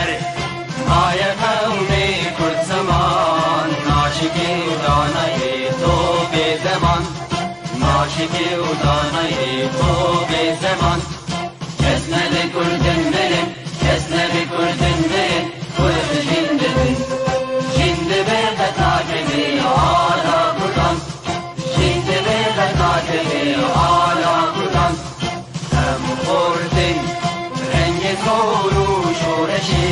بره مای قومی کرد زمان ناشکی و دانای تو به زمان ناشکی و دانای تو به زمان کس نبی کردن برن کس نبی کردن برن کرد جندبن جندبه بتاکبی آلا کردن جندبه بتاکبی آلا کردن هم خوردن رنگ کورو شورشی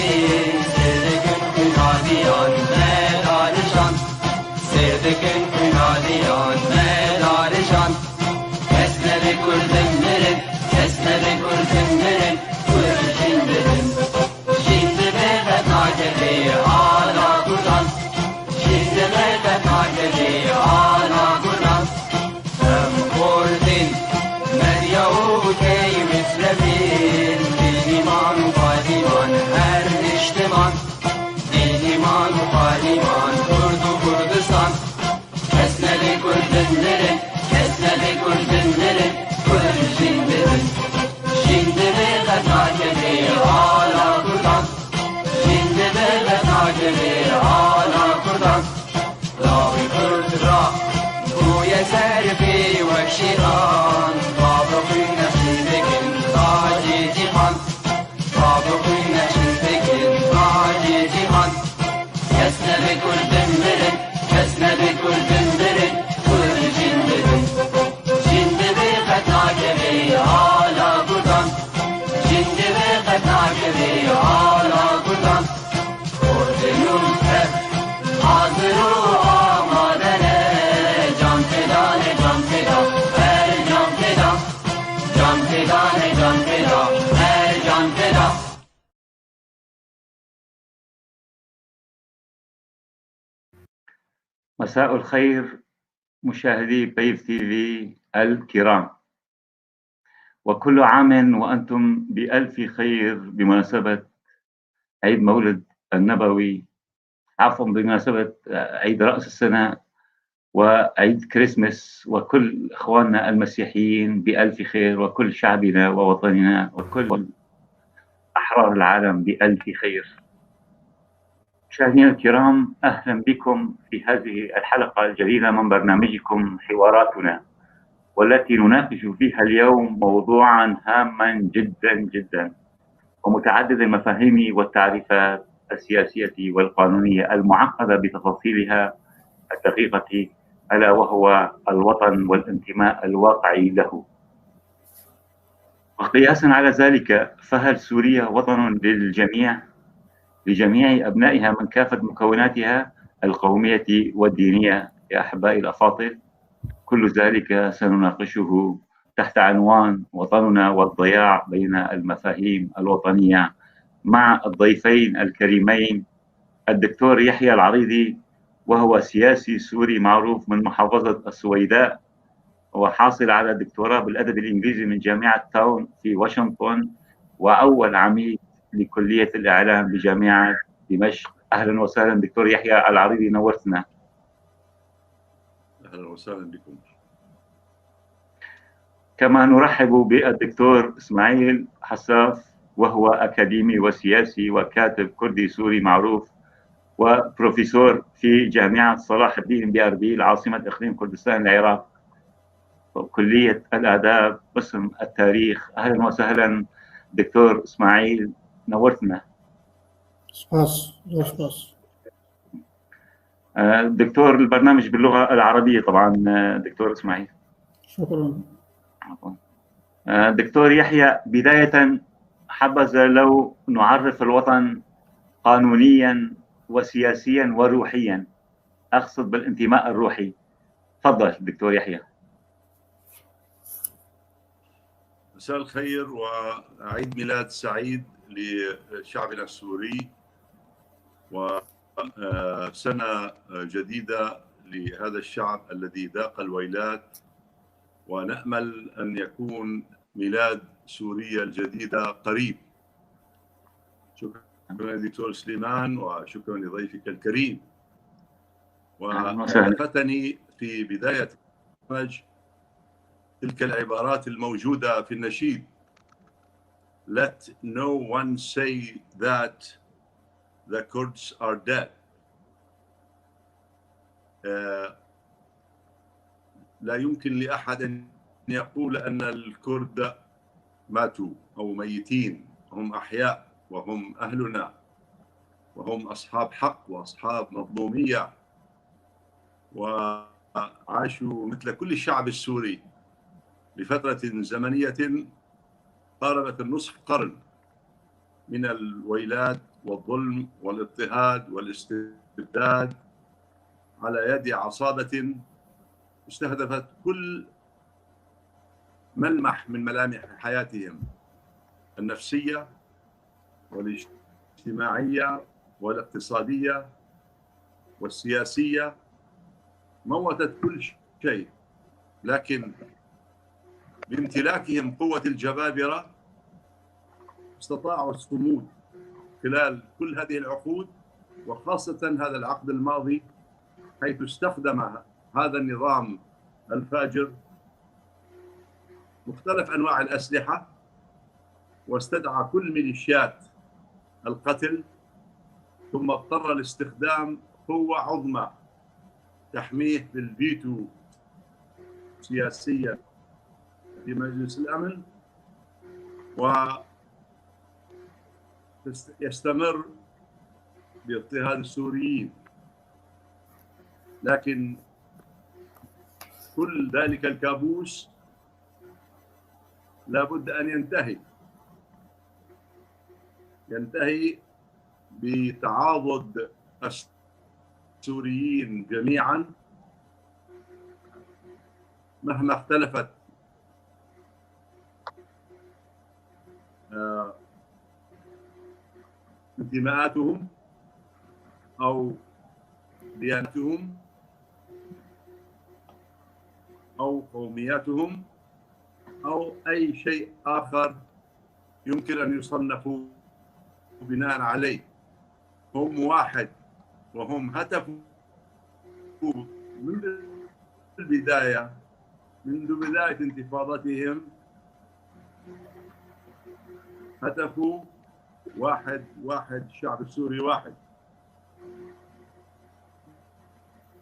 سردکن کنادیان مدارشان سردکن کنادیان مدارشان کس نبی کردن برن کس نبی کردن برن کرد جندبن جندبه بتاکبی آلا کردن جندبه بتاکبی آلا کردن هم خوردن مریوتی مثلبین دیمان و پادیمان هر اجتماع دیمان و پادیمان کرد و کردستان کس نبی کردن برن کس نبی کردن برن کرد جندبن جندبه بتاکبی آلا کردن جندبه بتاکبی آلا کردن راوی کرد را گوی سرفی و شیران بابقی نشیدگن تاجی جیهان بابقی نشیدگن تاجی جیهان کس نبی کردن برن کس نبی کردن برن کرد جندبن جندبه بتاکبی آلا کردن جندبه بتاکبی آلا کردن کردنون هر حاضر و آمادنه جان فدانه جان فدا هر جان فدا جان فدانه جان فدا هر جان فدا مساء الخير مشاهدي بيف تي في الكرام، وكل عام وأنتم بألف خير بمناسبة عيد مولد النبوي، عفوا بمناسبة عيد رأس السنة وعيد كريسمس، وكل إخواننا المسيحيين بألف خير، وكل شعبنا ووطننا وكل أحرار العالم بألف خير. مشاهدينا الكرام، أهلا بكم في هذه الحلقة الجديدة من برنامجكم حواراتنا، والتي نناقش فيها اليوم موضوعا هاما جدا جدا ومتعدد المفاهيم والتعريفات السياسية والقانونية المعقدة بتفاصيلها الدقيقة، ألا وهو الوطن والانتماء الواقعي له. وقياسا على ذلك، فهل سوريا وطن للجميع، لجميع أبنائها من كافة مكوناتها القومية والدينية؟ يا أحبائي الأفاضل، كل ذلك سنناقشه تحت عنوان وطننا والضياع بين المفاهيم الوطنية مع الضيفين الكريمين الدكتور يحيى العريضي، وهو سياسي سوري معروف من محافظة السويداء، وحاصل على دكتوراه بالأدب الإنجليزي من جامعة تاون في واشنطن، وأول عميد لكلية الإعلام بجامعة دمشق. أهلا وسهلا دكتور يحيى العريضي، نورتنا. أهلا وسهلا بكم. كما نرحب بالدكتور إسماعيل حساف، وهو أكاديمي وسياسي وكاتب كردي سوري معروف، وبروفيسور في جامعة صلاح الدين بأربيل عاصمة إقليم كردستان العراق، كلية الآداب قسم التاريخ. أهلا وسهلا دكتور إسماعيل، نورتنا. سباس. دكتور، البرنامج باللغة العربية طبعا دكتور إسماعيل. شكرا. دكتور يحيى، بداية حبذا لو نعرف الوطن قانونيا وسياسيا وروحيا، أقصد بالانتماء الروحي. تفضل دكتور يحيى. مساء الخير وعيد ميلاد سعيد لشعبنا السوري، وسنة جديدة لهذا الشعب الذي ذاق الويلات، ونأمل أن يكون ميلاد سوريا الجديدة قريب. شكرا دكتور سليمان، وشكرا لضيفك الكريم. ولفتني في بداية البرنامج تلك العبارات الموجودة في النشيد: Let no one say that the Kurds are dead. لا يمكن لأحد أن يقول أن الكرد ماتوا أو ميتين. هم أحياء وهم أهلنا وهم أصحاب حق وأصحاب مظلومية، وعاشوا مثل كل الشعب السوري لفترة زمنية قاربت النصف قرن من الويلات والظلم والاضطهاد والاستبداد على يد عصابة استهدفت كل ملمح من ملامح حياتهم النفسية والاجتماعية والاقتصادية والسياسية. موتت كل شيء، لكن بامتلاكهم قوة الجبابرة استطاعوا الصمود خلال كل هذه العقود، وخاصة هذا العقد الماضي، حيث استخدم هذا النظام الفاجر مختلف أنواع الأسلحة، واستدعى كل ميليشيات القتل، ثم اضطر لاستخدام قوة عظمى تحميه بالفيتو سياسيا في مجلس الأمن، ويستمر باضطهاد السوريين. لكن كل ذلك الكابوس لابد أن ينتهي بتعاضد السوريين جميعا مهما اختلفت انتماءاتهم أو ديانتهم أو قومياتهم أو أي شيء آخر يمكن أن يصنفوا بناء عليه. هم واحد، وهم هتفوا منذ البداية، منذ بداية انتفاضتهم هتفوا واحد، الشعب السوري واحد.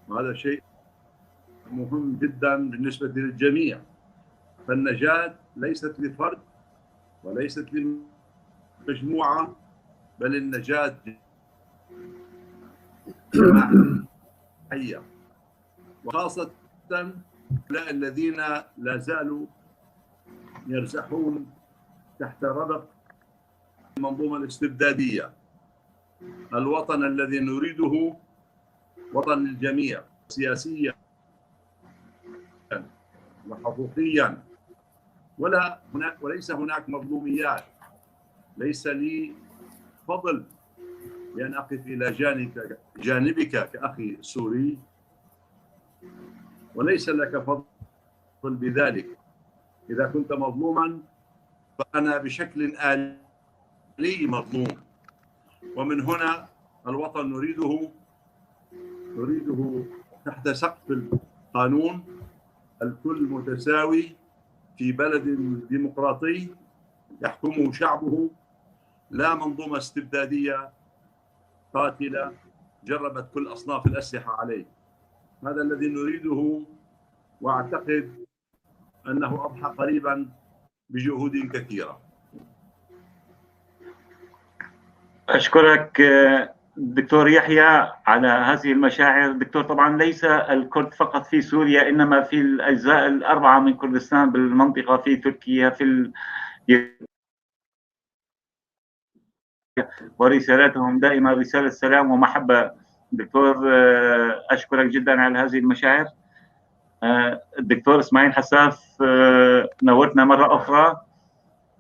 وهذا شيء مهم جدا بالنسبة للجميع. فالنجاة ليست لفرد وليست لمجموعة، بل النجاة جماعية، وخاصة الذين لا زالوا يرزحون تحت ربط المنظومة الاستبدادية. الوطن الذي نريده وطن للجميع سياسيا وحقوقيا، وليس هناك مظلوميات. ليس لي فضل بأن أقف إلى جانبك كأخي سوري، وليس لك فضل بذلك. إذا كنت مظلوما فأنا بشكل آلي مظلوم. ومن هنا الوطن نريده تحت سقف القانون، الكل متساوي في بلد ديمقراطي يحكمه شعبه، لا منظومة استبدادية قاتلة جربت كل أصناف الأسلحة عليه. هذا الذي نريده، وأعتقد أنه أضحى قريبا بجهود كثيرة. أشكرك دكتور يحيى على هذه المشاعر. دكتور، طبعا ليس الكرد فقط في سوريا، إنما في الأجزاء الأربعة من كردستان بالمنطقة، في تركيا، في ورسالتهم دائما رسالة سلام ومحبة. دكتور أشكرك جدا على هذه المشاعر. الدكتور إسماعيل حساف، نورتنا مرة أخرى.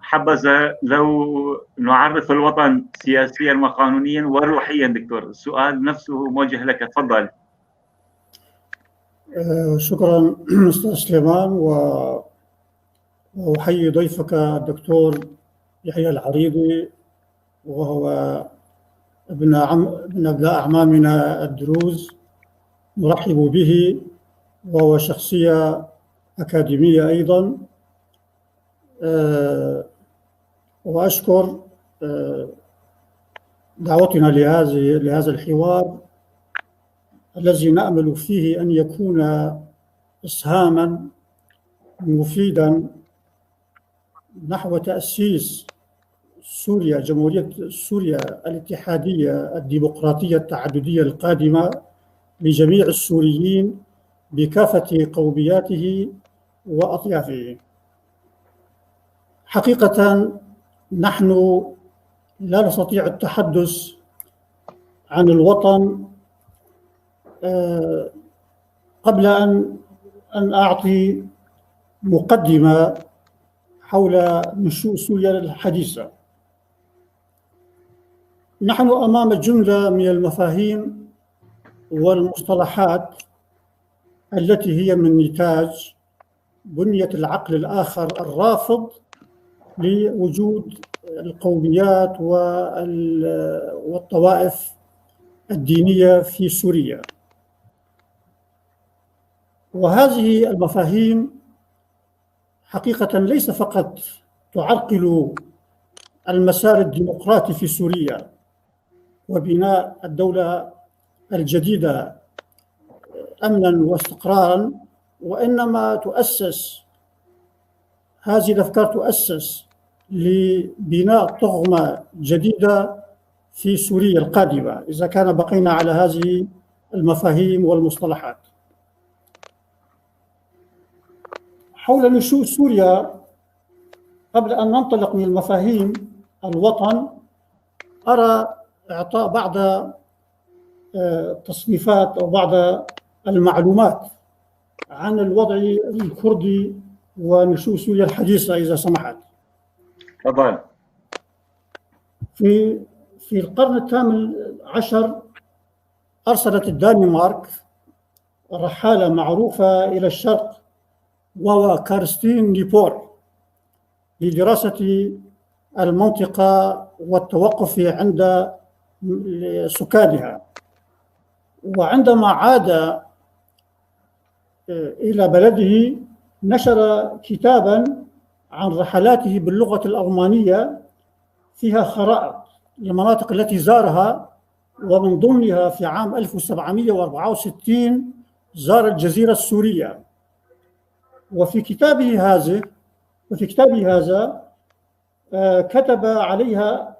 حبذا لو نعرف الوطن سياسيا وقانونيا وروحيا. دكتور، السؤال نفسه موجه لك، تفضل. شكرا أستاذ سليمان، وأحيي ضيفك الدكتور يحيى العريضي، وهو ابن أبناء أعمامنا الدروز. نرحب به، وهو شخصية أكاديمية أيضا. وأشكر دعوتنا لهذا الحوار الذي نأمل فيه أن يكون إسهاما مفيدا نحو تأسيس سوريا، جمهورية سوريا الاتحادية الديمقراطية التعددية القادمة لجميع السوريين بكافة قومياته وأطيافه. حقيقة نحن لا نستطيع التحدث عن الوطن قبل أن أعطي مقدمة حول نشوء سوريا الحديثة. نحن أمام جملة من المفاهيم والمصطلحات التي هي من نتاج بنية العقل الآخر الرافض لوجود القوميات والطوائف الدينية في سوريا. وهذه المفاهيم حقيقة ليس فقط تعرقل المسار الديمقراطي في سوريا وبناء الدولة الجديدة أمنا واستقرارا، وإنما هذه الأفكار تؤسس لبناء طغمة جديدة في سوريا القادمة إذا كان بقينا على هذه المفاهيم والمصطلحات. حول نشوء سوريا، قبل أن ننطلق من المفاهيم الوطن، أرى إعطاء بعض تصنيفات أو بعض المعلومات عن الوضع الكردي ونشوء سوريا الحديثة إذا سمحت. تفضل. في القرن الثامن عشر أرسلت الدنمارك رحالة معروفة إلى الشرق وهو كارستين نيبور لدراسة المنطقة والتوقف عند سكانها. وعندما عاد إلى بلده نشر كتابا عن رحلاته باللغة الألمانية فيها خرائط للمناطق التي زارها، ومن ضمنها في عام 1764 زار الجزيرة السورية. وفي كتابه هذا كتب عليها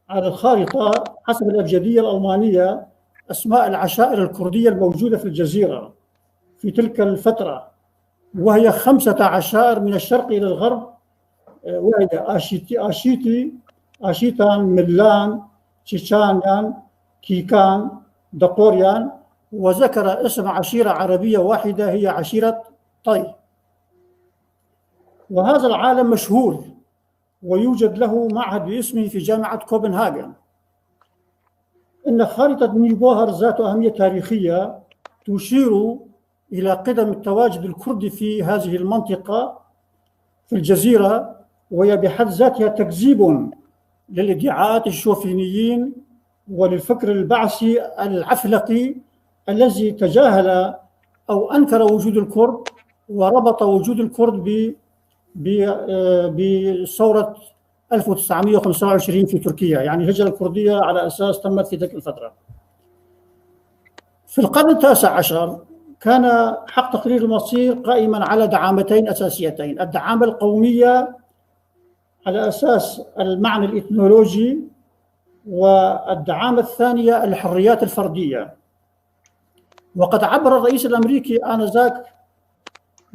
على الخارطة حسب الأبجدية الألمانية أسماء العشائر الكردية الموجودة في الجزيرة في تلك الفترة، وهي 5 عشائر من الشرق إلى الغرب، وهي آشيتان، ملان، تشيشانيان، كيكان، دقوريان، وذكر اسم عشيرة عربية واحدة هي عشيرة طي. وهذا العالم مشهور ويوجد له معهد باسمه في جامعة كوبنهاجن. إن خارطة نيبوهر ذات أهمية تاريخية تشير إلى قدم التواجد الكردي في هذه المنطقة في الجزيرة، وهي بحد ذاتها تكذيب للادعاءات الشوفينيين وللفكر البعثي العفلقي الذي تجاهل أو أنكر وجود الكرد وربط وجود الكرد بثورة 1925 في تركيا، يعني الهجرة الكردية على أساس تمت في تلك الفترة. في القرن التاسع عشر كان حق تقرير المصير قائما على دعامتين أساسيتين: الدعامة القومية على أساس المعنى الإثنولوجي، والدعامة الثانية الحريات الفردية. وقد عبر الرئيس الأمريكي آنذاك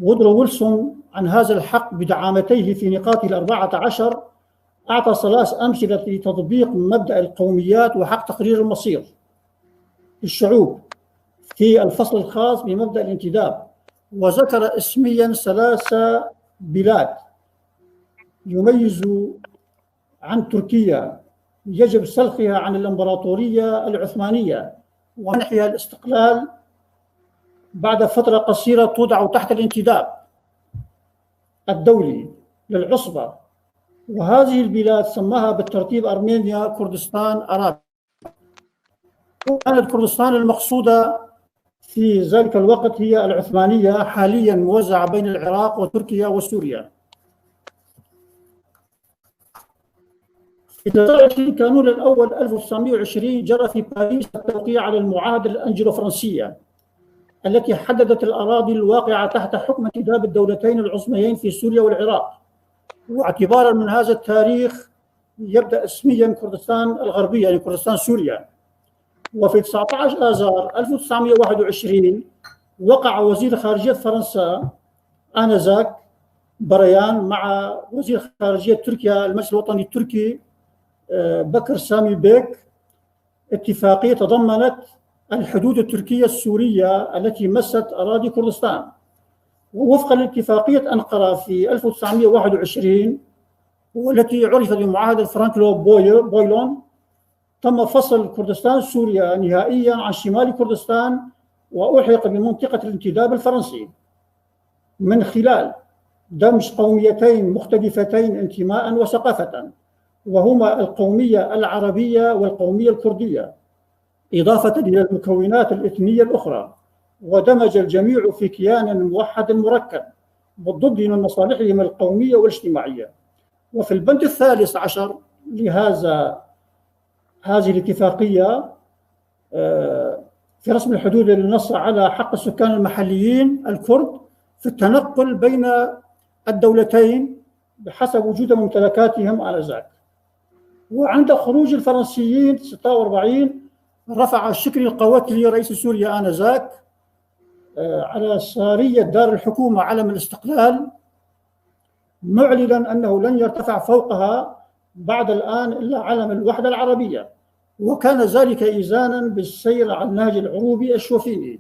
وودرو ويلسون عن هذا الحق بدعامتيه في نقاطه 14. أعطى 3 أمثلة لتطبيق مبدأ القوميات وحق تقرير المصير للشعوب في الفصل الخاص بمبدأ الانتداب، وذكر اسميا 3 بلاد يميز عن تركيا يجب سلخها عن الإمبراطورية العثمانية ومنحها الاستقلال بعد فترة قصيرة توضع تحت الانتداب الدولي للعصبة. وهذه البلاد سماها بالترتيب أرمينيا، كردستان، أرابيا. كانت كردستان المقصودة في ذلك الوقت هي العثمانية، حاليا موزعة بين العراق وتركيا وسوريا. في 23 كانون الأول 1920 جرى في باريس التوقيع على المعاهدة الأنجلو فرنسية التي حددت الأراضي الواقعة تحت حكم انتداب الدولتين العظميين في سوريا والعراق. واعتبارا من هذا التاريخ يبدأ اسميا كردستان الغربية، يعني كردستان سوريا. وفي 19 آذار 1921 وقع وزير خارجية فرنسا آنذاك بريان مع وزير خارجية تركيا المجلس الوطني التركي بكر سامي بيك اتفاقية تضمنت الحدود التركية السورية التي مست أراضي كردستان. ووفقا لاتفاقية أنقرة في 1921 والتي عرفت بمعاهدة فرانكلو بويلون، تم فصل كردستان سوريا نهائيا عن شمال كردستان وألحق بمنطقة الانتداب الفرنسي من خلال دمج قوميتين مختلفتين انتماء وثقافة، وهما القومية العربية والقومية الكردية، إضافة إلى المكونات الإثنية الأخرى، ودمج الجميع في كيان موحد مركب بالضد من مصالحهم القومية والاجتماعية. وفي البند 13 هذه الاتفاقية في رسم الحدود اللي نص على حق السكان المحليين الكرد في التنقل بين الدولتين بحسب وجود ممتلكاتهم آنذاك. وعند خروج الفرنسيين 46 رفع شكري القواتلي رئيس سوريا آنذاك على سارية دار الحكومة علم الاستقلال، معلنا أنه لن يرتفع فوقها بعد الآن إلا علم الوحدة العربية، وكان ذلك إذانا بالسير على النهج العروبي الشوفيني.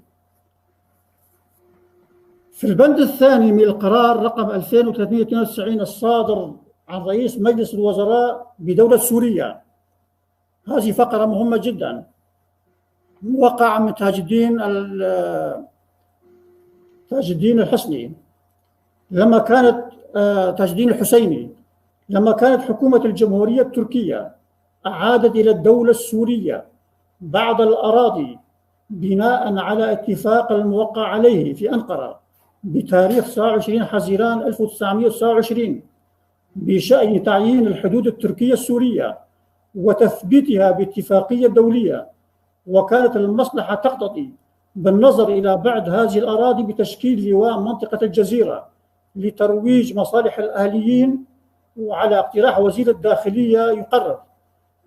في البند الثاني من القرار رقم 2392 الصادر عن رئيس مجلس الوزراء بدولة سوريا، هذه فقرة مهمة جدا، موقع من تاج الدين الحسني لما كانت تاج الدين الحسيني لما كانت حكومة الجمهورية التركية أعادت إلى الدولة السورية بعض الأراضي بناء على اتفاق الموقع عليه في أنقرة بتاريخ 29 حزيران 1929 بشأن تعيين الحدود التركية السورية وتثبيتها باتفاقية دولية. وكانت المصلحة تقتضي بالنظر إلى بعد هذه الأراضي بتشكيل لواء منطقة الجزيرة لترويج مصالح الأهليين، وعلى اقتراح وزير الداخلية يقرر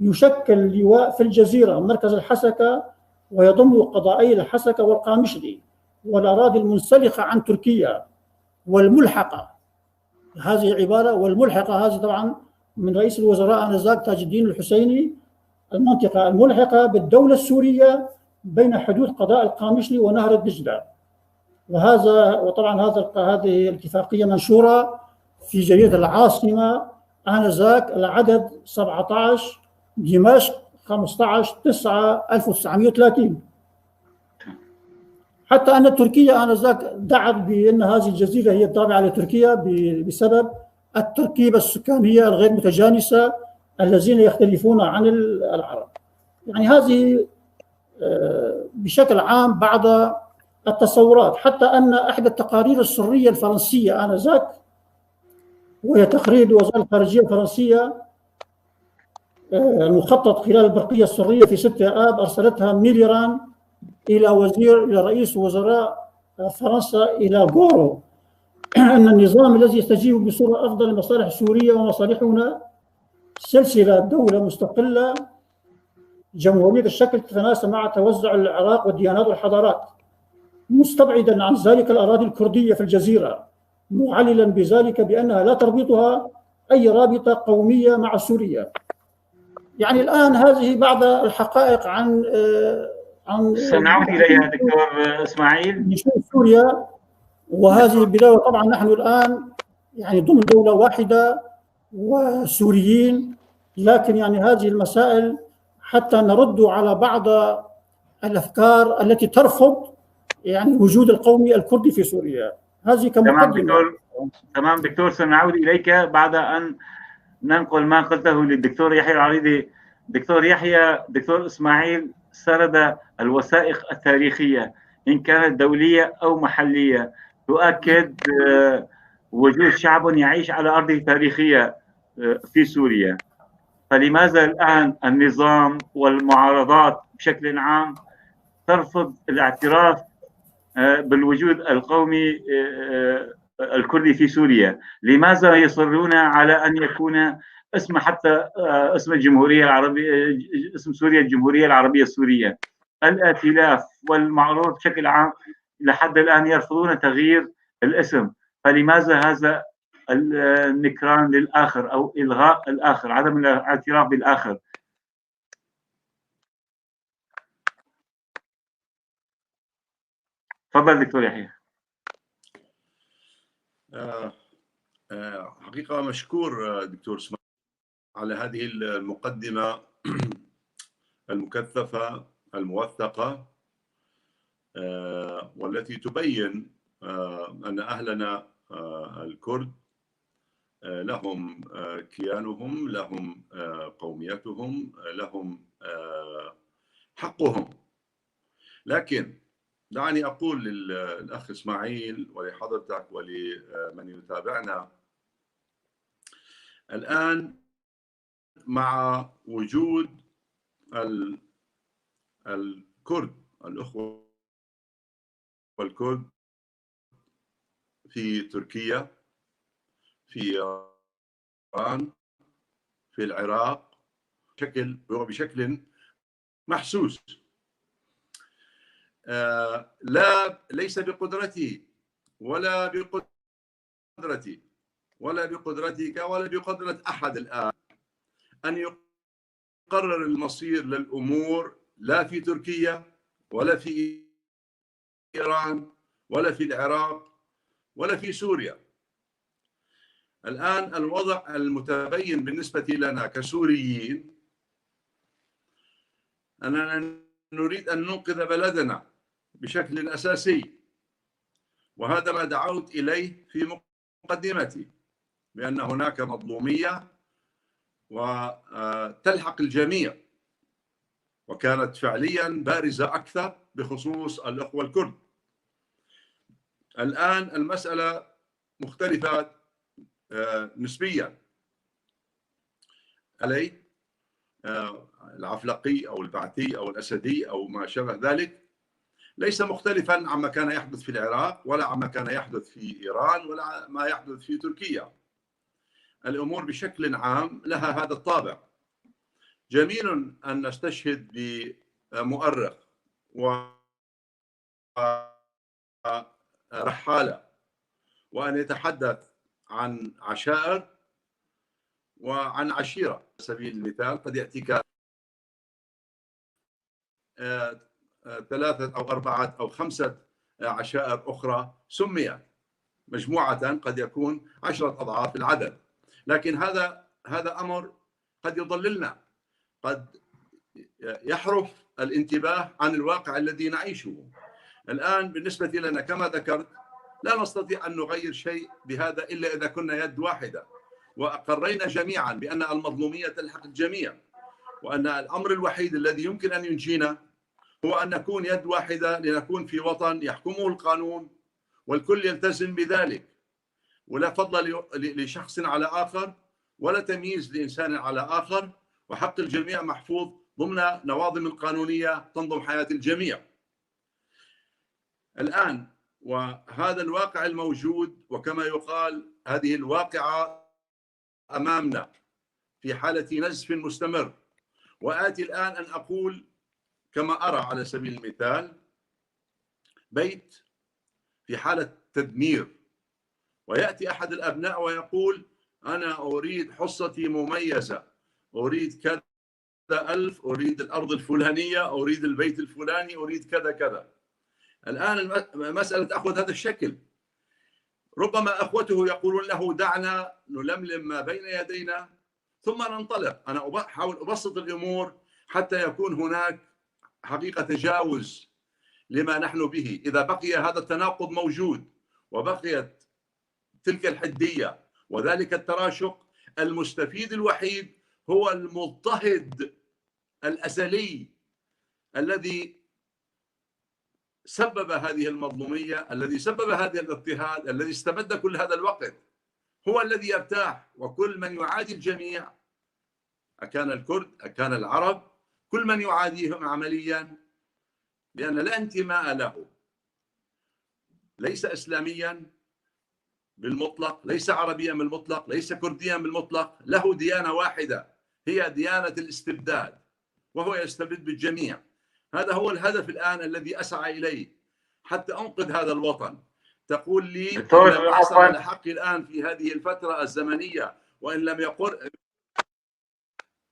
يشكل لواء في الجزيرة مركز الحسكة ويضم قضائي الحسكة والقامشلي والأراضي المنسلخة عن تركيا والملحقة. هذه عبارة والملحقة، هذه طبعا من رئيس الوزراء آنذاك تاج الدين الحسيني، المنطقة الملحقة بالدولة السورية بين حدود قضاء القامشلي ونهر الدجلة. وطبعا هذه الاتفاقية منشورة في جريدة العاصمة آنذاك العدد 17 دمشق 15/9/1930. حتى أن تركيا آنذاك دعت بأن هذه الجزيرة هي التابعة لتركيا بسبب التركيبة السكانية الغير متجانسة الذين يختلفون عن العرب. يعني هذه بشكل عام بعض التصورات. حتى أن أحد التقارير السرية الفرنسية آنذاك، وهي تقرير وزارة الخارجية الفرنسية المخطط خلال البرقية السرية في 6 آب، أرسلتها ميليران إلى رئيس وزراء فرنسا إلى غورو أن النظام الذي يستجيب بصورة أفضل لمصالح سوريا ومصالحنا سلسلة دولة مستقلة جمهورية الشكل تتناسب مع توزع العراق والديانات والحضارات، مستبعدا عن ذلك الأراضي الكردية في الجزيرة، معللا بذلك بأنها لا تربطها أي رابطة قومية مع سوريا. يعني الآن هذه بعض الحقائق عن سنعود إليها دكتور إسماعيل نشوء سوريا. وهذه البداية طبعا نحن الآن يعني ضمن دولة واحدة وسوريين، لكن يعني هذه المسائل حتى نرد على بعض الأفكار التي ترفض يعني وجود القومي الكردي في سوريا. هذه كمقدمة. تمام دكتور، سنعود إليك بعد أن ننقل ما قلته للدكتور يحيى العريضي. دكتور يحيى، دكتور إسماعيل سرد الوثائق التاريخية إن كانت دولية أو محلية تؤكد وجود شعب يعيش على أرضه تاريخية في سوريا. فلماذا الآن النظام والمعارضات بشكل عام ترفض الاعتراف بالوجود القومي الكردي في سوريا؟ لماذا يصرون على أن يكون اسم حتى اسم الجمهورية العربية، اسم سوريا الجمهورية العربية السورية؟ الائتلاف والمعروض بشكل عام لحد الآن يرفضون تغيير الاسم. فلماذا هذا النكران للآخر أو إلغاء الآخر، عدم الاعتراف بالآخر؟ تفضل دكتور يحيى. حقيقة مشكور دكتور اسماعيل على هذه المقدمة المكثفة الموثقة، والتي تبين أن أهلنا الكرد لهم كيانهم، لهم قوميتهم، لهم حقهم. لكن دعني أقول للأخ إسماعيل ولحضرتك ولمن يتابعنا الآن، مع وجود الكرد، الأخوة الكرد في تركيا، في إيران، في العراق، بشكل محسوس، ليس بقدرتي ولا بقدرتي ولا بقدرتك ولا بقدرة أحد الآن أن يقرر المصير للأمور، لا في تركيا ولا في إيران ولا في العراق ولا في سوريا. الآن الوضع المتبين بالنسبة لنا كسوريين أننا نريد أن ننقذ بلدنا بشكل أساسي، وهذا ما دعوت إليه في مقدمتي، بأن هناك مظلومية وتلحق الجميع، وكانت فعليا بارزة أكثر بخصوص الأخوة الكرد. الآن المسألة مختلفة نسبيا علي العفلقي أو البعثي أو الأسدي أو ما شابه ذلك، ليس مختلفا عما كان يحدث في العراق ولا عما كان يحدث في إيران ولا ما يحدث في تركيا. الأمور بشكل عام لها هذا الطابع. جميل أن نستشهد بمؤرخ ورحالة وأن يتحدث عن عشائر وعن عشيرة. على سبيل المثال قد يأتيك 3 أو 4 أو 5 عشائر أخرى سميت مجموعة، قد يكون 10 أضعاف العدد، لكن هذا أمر قد يضللنا، قد يحرف الانتباه عن الواقع الذي نعيشه الآن. بالنسبة لنا كما ذكرت، لا نستطيع أن نغير شيء بهذا إلا إذا كنا يد واحدة، وأقرينا جميعا بأن المظلومية تلحق الجميع، وأن الأمر الوحيد الذي يمكن أن ينجينا هو أن نكون يد واحدة، لنكون في وطن يحكمه القانون والكل يلتزم بذلك، ولا فضل لشخص على آخر ولا تمييز لإنسان على آخر، وحق الجميع محفوظ ضمن نواظم القانونية تنظم حياة الجميع. الآن وهذا الواقع الموجود، وكما يقال هذه الواقعة أمامنا في حالة نزف مستمر، وآتي الآن أن أقول كما أرى على سبيل المثال بيت في حالة تدمير، ويأتي أحد الأبناء ويقول أنا أريد حصتي مميزة، أريد كذا ألف، أريد الأرض الفلانية، أريد البيت الفلاني، أريد كذا كذا. الآن المسألة تأخذ هذا الشكل. ربما أخوته يقولون له دعنا نلملم ما بين يدينا ثم ننطلق. أنا أحاول أبسط الأمور حتى يكون هناك حقيقة تجاوز لما نحن به. إذا بقي هذا التناقض موجود وبقيت تلك الحدية وذلك التراشق، المستفيد الوحيد هو المضطهد الأزلي الذي سبب هذه المظلومية، الذي سبب هذا الاضطهاد، الذي استمد كل هذا الوقت، هو الذي يرتاح، وكل من يعادي الجميع أكان الكرد أكان العرب، كل من يعاديهم عمليا، لأن لا انتماء له، ليس إسلاميا بالمطلق، ليس عربيا بالمطلق، ليس كرديا بالمطلق، له ديانة واحدة هي ديانة الاستبداد، وهو يستبد بالجميع. هذا هو الهدف الآن الذي أسعى إليه حتى أنقذ هذا الوطن. تقول لي إن لم أحصل لحقي الآن في هذه الفترة الزمنية، وإن لم يقر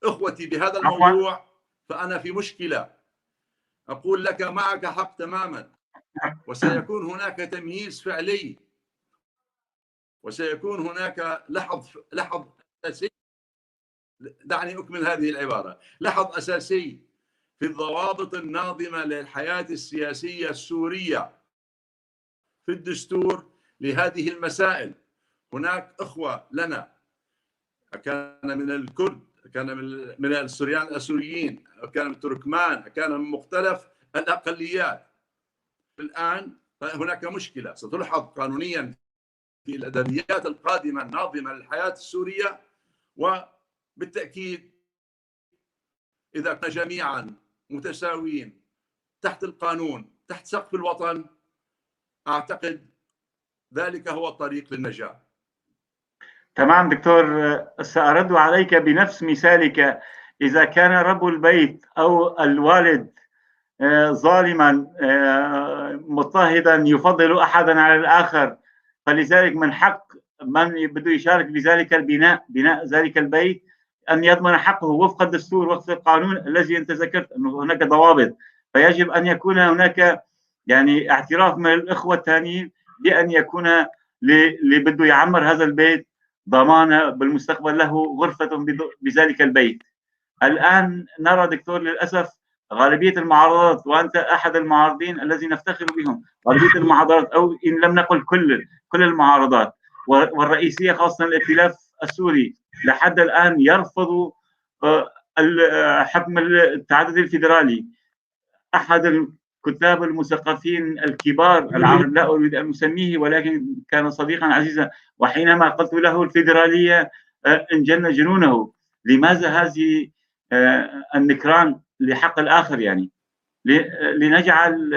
إخوتي بهذا الموضوع، فأنا في مشكلة. أقول لك معك حق تماما، وسيكون هناك تمييز فعلي، وسيكون هناك لحظ أساسي. دعني أكمل هذه العبارة. لحظ أساسي في الضوابط الناظمة للحياة السياسية السورية في الدستور لهذه المسائل. هناك إخوة لنا، كان من الكرد، كان من السوريان الأسوريين، كان من التركمان، كان من مختلف الأقليات. الآن هناك مشكلة ستلحظ قانونيا في الأدبيات القادمة الناظمة للحياة السورية. وبالتأكيد إذا كنا جميعا متساويين تحت القانون، تحت سقف الوطن، أعتقد ذلك هو الطريق للنجاة. تمام دكتور، سأرد عليك بنفس مثالك. إذا كان رب البيت أو الوالد ظالما مضطهدا يفضل أحدا على الآخر، فلذلك من حق من بده يشارك بذلك بناء ذلك البيت أن يضمن حقه وفق الدستور، وفق القانون الذي أنت ذكرت أنه هناك ضوابط. فيجب أن يكون هناك يعني اعتراف من الإخوة الثانيين بأن يكون اللي بده يعمر هذا البيت ضمانة بالمستقبل له غرفة بذلك البيت. الآن نرى دكتور للأسف غالبية المعارضات، وأنت أحد المعارضين الذي نفتخر بهم، غالبية المعارضات أو إن لم نقل كل المعارضات والرئيسية خاصة الائتلاف السوري لحد الآن يرفضوا حكم التعدد الفيدرالي. أحد الكتاب المثقفين الكبار العرب، لا أريد أن أسميه ولكن كان صديقا عزيزا، وحينما قلت له الفيدرالية انجن جنونه. لماذا هذه النكران لحق الآخر؟ يعني لنجعل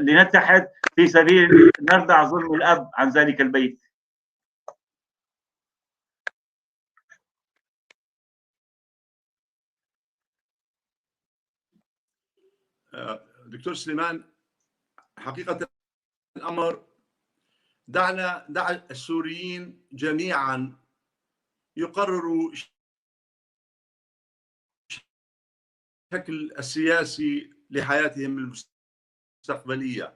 لنتحد في سبيل نردع ظلم الأب عن ذلك البيت. دكتور سليمان، حقيقة الأمر دع السوريين جميعا يقرروا الشكل السياسي لحياتهم المستقبلية.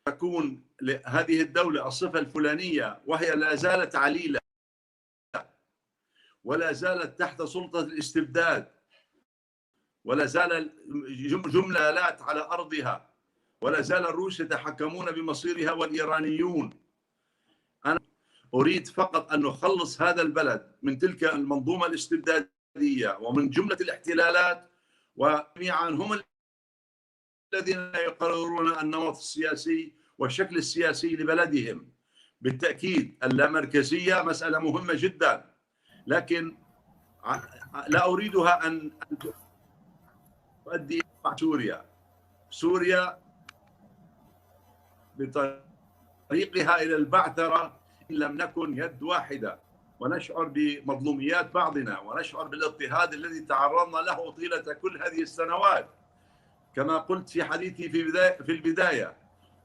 تكون لهذه الدولة الصفة الفلانية وهي لا زالت عليلة ولا زالت تحت سلطة الاستبداد، ولا زال جملات على أرضها، ولا زال الروس يتحكمون بمصيرها والإيرانيون. أنا أريد فقط أن نخلص هذا البلد من تلك المنظومة الاستبدادية ومن جملة الاحتلالات، وجميعا هم الذين يقررون النمط السياسي والشكل السياسي لبلدهم. بالتأكيد اللامركزية مسألة مهمة جدا، لكن لا أريدها أن تؤدي إلى سوريا بطريقها إلى البعثرة إن لم نكن يد واحدة ونشعر بمظلوميات بعضنا ونشعر بالاضطهاد الذي تعرضنا له طيلة كل هذه السنوات. كما قلت في حديثي في البداية،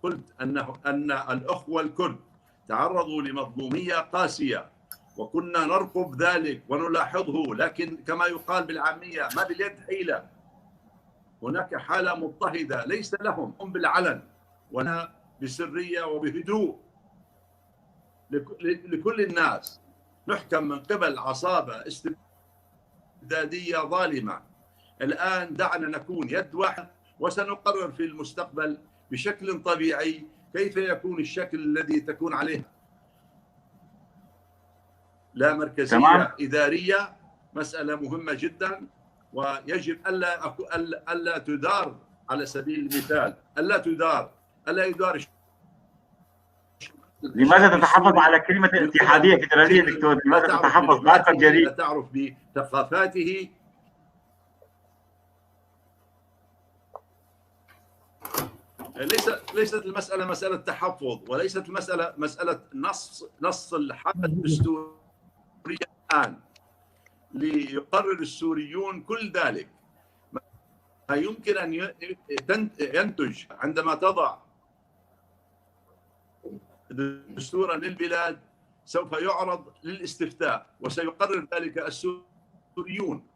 قلت أن الأخوة الكرد تعرضوا لمظلومية قاسية وكنا نرقب ذلك ونلاحظه، لكن كما يقال بالعامية ما باليد حيلة. هناك حالة مضطهدة ليس لهم، هم بالعلن ولا بسرية وبهدوء لكل الناس. نحكم من قبل عصابة استبدادية ظالمة. الآن دعنا نكون يد واحدة وسنقرر في المستقبل بشكل طبيعي كيف يكون الشكل الذي تكون عليه لا مركزية. تمام. إدارية مسألة مهمة جدا، ويجب ألا تدار على سبيل المثال، ألا يدار لماذا تتحفظ على كلمة اتحادية فيدرالية دكتور؟ لماذا تتحفظ؟ لا جريء. لا تعرف بثقافاته. ليست المسألة مسألة تحفظ، وليست المسألة مسألة نص الحق الدستوري الآن ليقرر السوريون كل ذلك. ما يمكن أن ينتج عندما تضع دستورا للبلاد سوف يعرض للاستفتاء وسيقرر ذلك السوريون.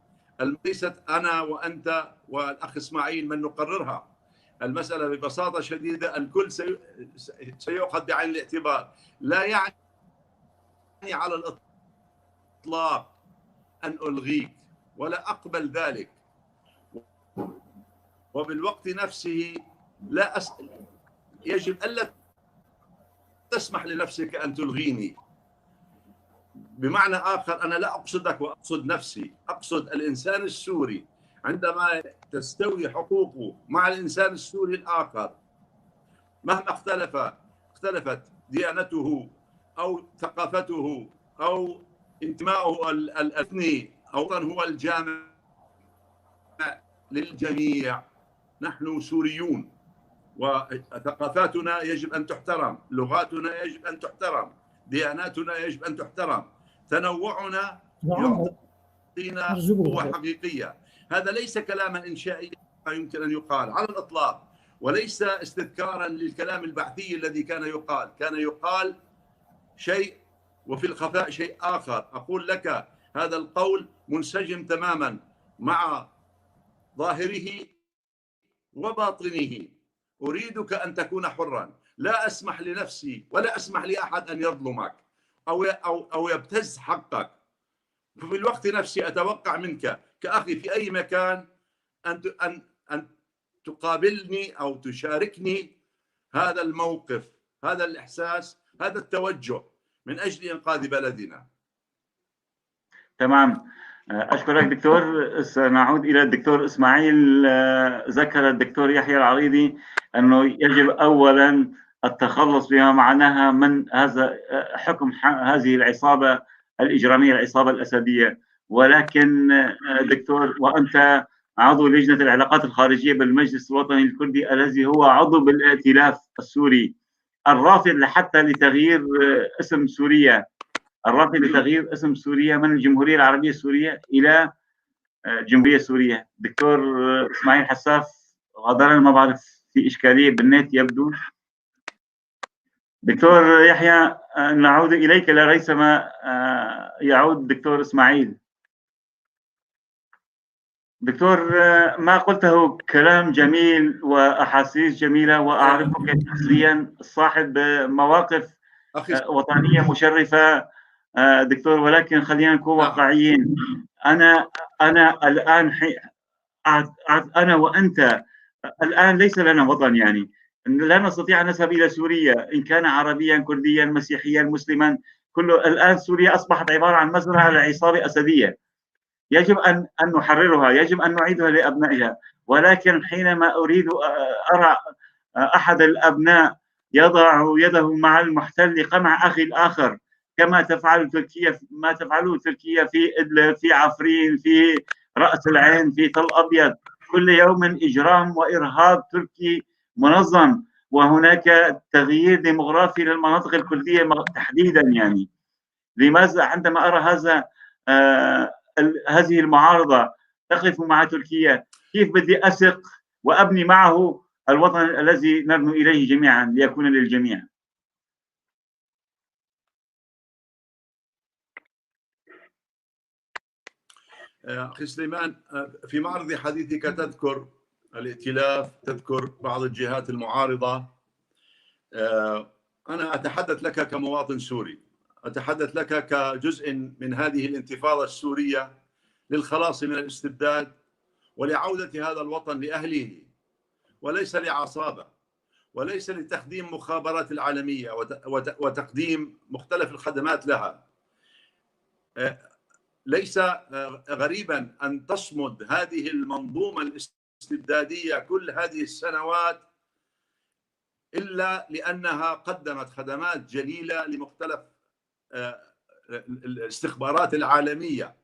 ليست أنا وأنت والأخ إسماعيل من نقررها. المسألة ببساطة شديدة الكل سيؤخذ بعين الاعتبار. لا يعني على الإطلاق أن ألغيك ولا أقبل ذلك، وبالوقت نفسه يجب ألا تسمح لنفسك أن تلغيني. بمعنى آخر أنا لا أقصدك وأقصد نفسي، أقصد الإنسان السوري عندما تستوي حقوقه مع الإنسان السوري الآخر مهما اختلفت ديانته أو ثقافته أو انتماؤه الأثني أو هو الجامع للجميع. نحن سوريون وثقافاتنا يجب أن تحترم، لغاتنا يجب أن تحترم، دياناتنا يجب أن تحترم، تنوعنا يعطينا قوة حقيقية. هذا ليس كلاما إنشائيا يمكن أن يقال على الإطلاق، وليس استذكارا للكلام البحثي الذي كان يقال شيء وفي الخفاء شيء آخر. أقول لك هذا القول منسجم تماما مع ظاهره وباطنه. أريدك أن تكون حرا، لا أسمح لنفسي ولا أسمح لأحد أن يظلمك أو يبتز حقك. في الوقت نفسه أتوقع منك كأخي في أي مكان أن تقابلني أو تشاركني هذا الموقف، هذا الإحساس، هذا التوجه من أجل إنقاذ بلدنا. تمام، أشكرك دكتور. سنعود إلى الدكتور إسماعيل. ذكر الدكتور يحيى العريضي أنه يجب أولا التخلص بما معناها من هذا حكم هذه العصابة الإجرامية، العصابة الأسدية. ولكن دكتور، وأنت عضو لجنة العلاقات الخارجية بالمجلس الوطني الكردي الذي هو عضو بالائتلاف السوري الرافض حتى لتغيير اسم سوريا، الرافض لتغيير اسم سوريا من الجمهورية العربية السورية إلى جمهورية سوريا. دكتور إسماعيل حساف، غادرنا ما بعرف في إشكالية بالنت يبدو. دكتور يحيى، نعود إليك لريثما يعود الدكتور إسماعيل. دكتور، ما قلته كلام جميل وأحاسيس جميلة، وأعرفك شخصيا صاحب مواقف وطنية مشرفة دكتور، ولكن خلينا نكون واقعيين. أنا الآن أنا وأنت الآن ليس لنا وطن، يعني لا نستطيع أن نذهب إلى سوريا إن كان عربيا كرديا مسيحيا مسلما. كله الآن سوريا أصبحت عبارة عن مزرعة لعصابة أسدية. يجب أن نحررها، يجب أن نعيدها لأبنائها. ولكن حينما أريد أرى أحد الأبناء يضع يده مع المحتل قمع أخي الآخر كما تفعل تركيا، ما تفعله تركيا في إدلب، في عفرين، في رأس العين، في تل أبيض، كل يوم إجرام وإرهاب تركي منظم. وهناك تغيير ديموغرافي للمناطق الكردية تحديدا. يعني لماذا عندما أرى هذه المعارضة تقف مع تركيا، كيف بدي أثق وأبني معه الوطن الذي نرنو إليه جميعا ليكون للجميع؟ أخي سليمان، في معرض حديثك تذكر الائتلاف، تذكر بعض الجهات المعارضة. أنا أتحدث لك كمواطن سوري، أتحدث لك كجزء من هذه الانتفاضة السورية للخلاص من الاستبداد ولعودة هذا الوطن لأهله، وليس لعصابة، وليس لتقديم مخابرات العالمية وتقديم مختلف الخدمات لها. ليس غريبا أن تصمد هذه المنظومة الاستبدادية كل هذه السنوات إلا لأنها قدمت خدمات جليلة لمختلف الاستخبارات العالمية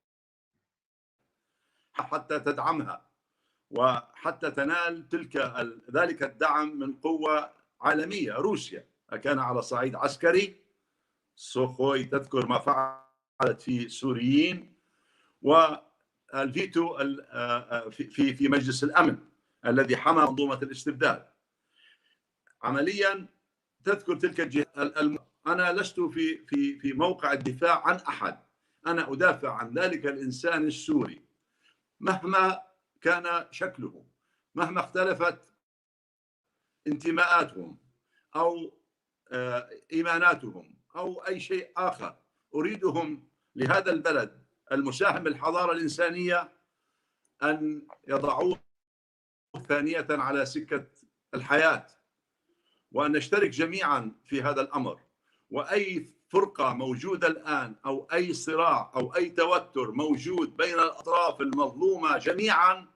حتى تدعمها وحتى تنال ذلك الدعم من قوة عالمية. روسيا كان على صعيد عسكري، سوخوي تذكر ما فعلت في السوريين، والفيتو في مجلس الأمن الذي حمى منظومة الاستبداد. عمليا تذكر تلك الجهات. أنا لست في موقع الدفاع عن أحد، أنا أدافع عن ذلك الإنسان السوري مهما كان شكله، مهما اختلفت انتماءاتهم أو إيماناتهم أو أي شيء آخر. أريدهم لهذا البلد المساهم بالحضارة الإنسانية أن يضعوه ثانية على سكة الحياة، وأن نشترك جميعا في هذا الأمر. وأي فرقة موجودة الآن أو أي صراع أو أي توتر موجود بين الأطراف المظلومة جميعا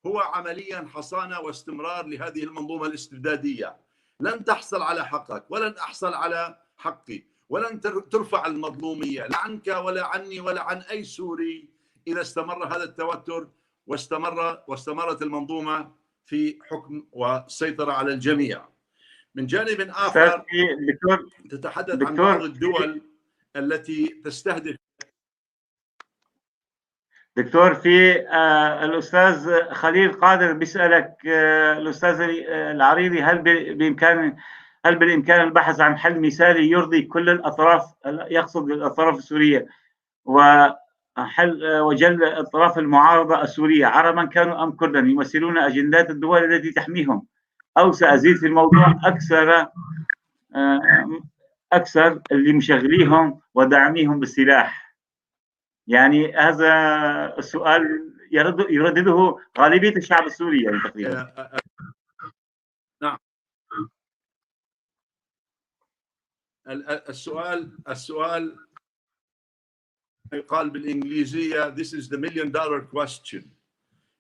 هو عمليا حصانة واستمرار لهذه المنظومة الاستبدادية. لن تحصل على حقك ولن أحصل على حقي، ولن ترفع المظلومية لا عنك ولا عني ولا عن أي سوري إذا استمر هذا التوتر واستمرت المنظومة في حكم والسيطرة على الجميع. من جانب آخر تتحدث عن بعض الدول التي تستهدف. دكتور، في الأستاذ خليل قادر بيسألك الأستاذ العريضي، هل بالإمكان البحث عن حل مثالي يرضي كل الأطراف، يقصد الأطراف السورية وحل وجل الأطراف المعارضة السورية، عربا كانوا أم كردا، يمثلون أجندات الدول التي تحميهم؟ أو سأزيد في الموضوع أكثر اللي مشغليهم ودعميهم بالسلاح. يعني هذا السؤال يردده غالبية الشعب السوري يعني تقريبا. نعم. السؤال يقال بالإنجليزية this is the $1,000,000 question،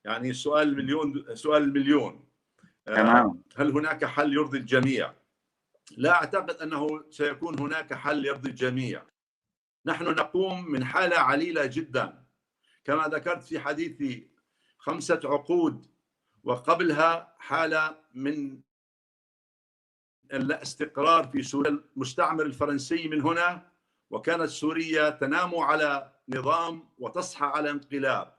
يعني سؤال المليون. تمام. هل هناك حل يرضي الجميع؟ لا أعتقد أنه سيكون هناك حل يرضي الجميع. نحن نقوم من حالة عليلة جدا، كما ذكرت في حديثي 5 عقود، وقبلها حالة من الاستقرار في سوريا، المستعمر الفرنسي من هنا، وكانت سوريا تنام على نظام وتصحى على انقلاب.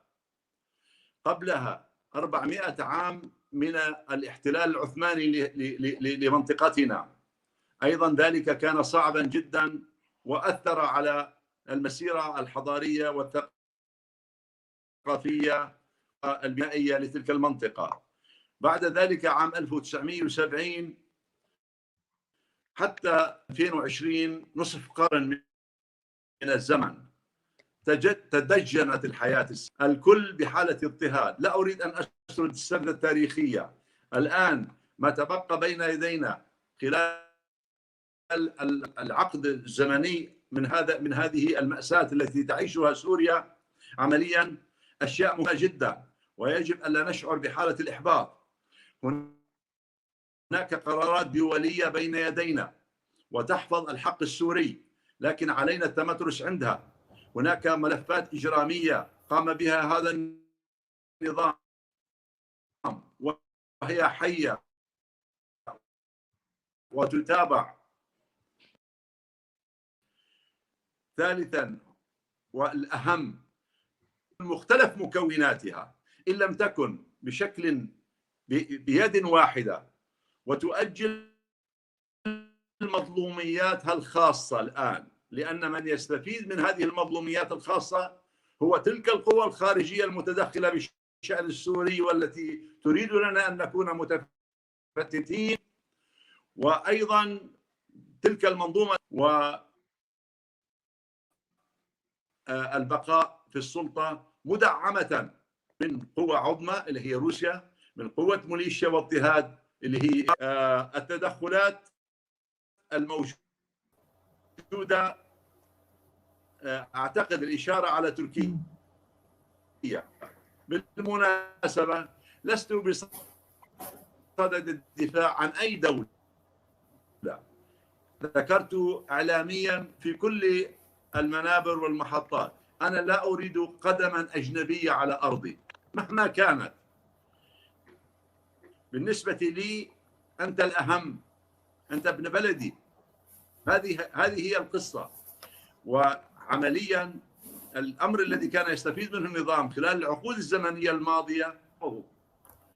قبلها 400 عام من الاحتلال العثماني لمنطقتنا، أيضا ذلك كان صعبا جدا وأثر على المسيرة الحضارية والثقافية والبنائية لتلك المنطقة. بعد ذلك عام 1970 حتى 2020 نصف قرن من الزمن تدجنت الحياة، الكل بحالة اضطهاد. لا أريد أن أسرد السردة التاريخية. الآن ما تبقى بين يدينا خلال العقد الزمني من هذه المأساة التي تعيشها سوريا عمليا أشياء مهمة جدا، ويجب أن لا نشعر بحالة الإحباط. هناك قرارات دولية بين يدينا وتحفظ الحق السوري، لكن علينا التمترس عندها. هناك ملفات إجرامية قام بها هذا النظام وهي حية وتتابع. ثالثا والأهم، مختلف مكوناتها إن لم تكن بشكل بيد واحدة وتؤجل مظلومياتها الخاصة الآن، لأن من يستفيد من هذه المظلوميات الخاصة هو تلك القوى الخارجية المتدخلة بالشأن السوري والتي تريد لنا أن نكون متفتتين، وأيضا تلك المنظومة والبقاء في السلطة مدعمة من قوى عظمى اللي هي روسيا، من قوة ميليشيا واضطهاد اللي هي التدخلات الموجودة. أعتقد الإشارة على تركيا. بالمناسبة لست بصدد الدفاع عن أي دولة ذكرت إعلاميا في كل المنابر والمحطات، أنا لا أريد قدما أجنبية على أرضي مهما كانت. بالنسبة لي أنت الأهم، أنت ابن بلدي. هذه هي القصة. وعمليا الأمر الذي كان يستفيد منه النظام خلال العقود الزمنية الماضية،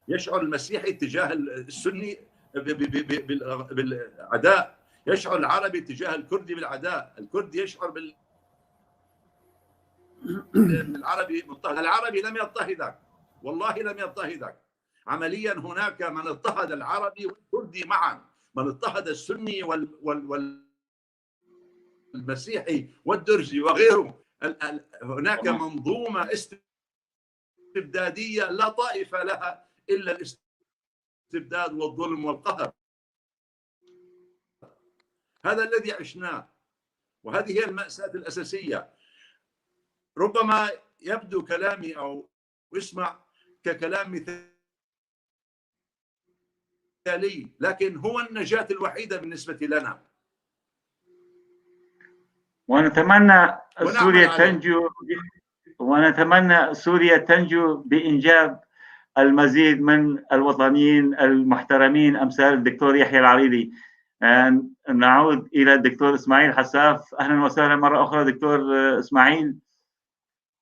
يشعر المسيحي تجاه السني بالعداء، يشعر العربي تجاه الكردي بالعداء، الكردي يشعر بالعربي مضطهد. العربي لم يضطهدك، والله لم يضطهدك. عمليا هناك من اضطهد العربي والكردي معا، من اضطهد السني والمسيحي والدرزي وغيره. هناك منظومة استبدادية لا طائفة لها إلا الاستبداد والظلم والقهر. هذا الذي عشناه، وهذه هي المأساة الأساسية. ربما يبدو كلامي أو يسمع ككلام مثالي، لكن هو النجاة الوحيدة بالنسبة لنا. ونتمنى سوريا تنجو بإنجاب المزيد من الوطنيين المحترمين أمثال الدكتور يحيى العريضي. نعود إلى الدكتور إسماعيل حساف. أهلا وسهلا مرة أخرى دكتور إسماعيل،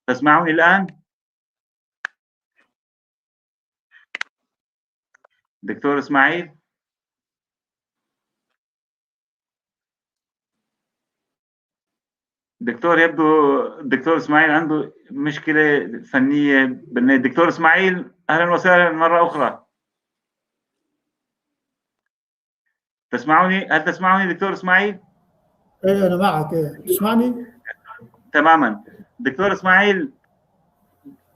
تسمعني الآن؟ دكتور إسماعيل؟ دكتور، يبدو الدكتور إسماعيل عنده مشكلة فنية بالنت. دكتور إسماعيل أهلا وسهلا مرة أخرى، تسمعوني؟ هل تسمعني دكتور إسماعيل؟ إيه أنا معك. إيه تسمعني؟ تماما. دكتور إسماعيل،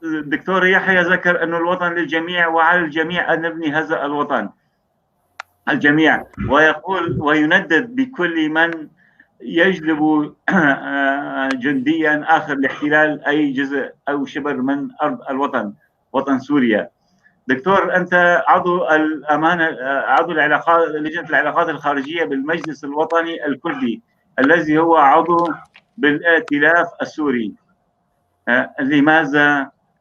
الدكتور يحيى ذكر أنه الوطن للجميع وعلى الجميع أن نبني هذا الوطن، الجميع، ويقول ويندد بكل من يجلب جنديا آخر لاحتلال أي جزء أو شبر من أرض الوطن، وطن سوريا. دكتور، أنت عضو الأمانة، عضو لجنة العلاقات الخارجية بالمجلس الوطني الكردي الذي هو عضو بالائتلاف السوري.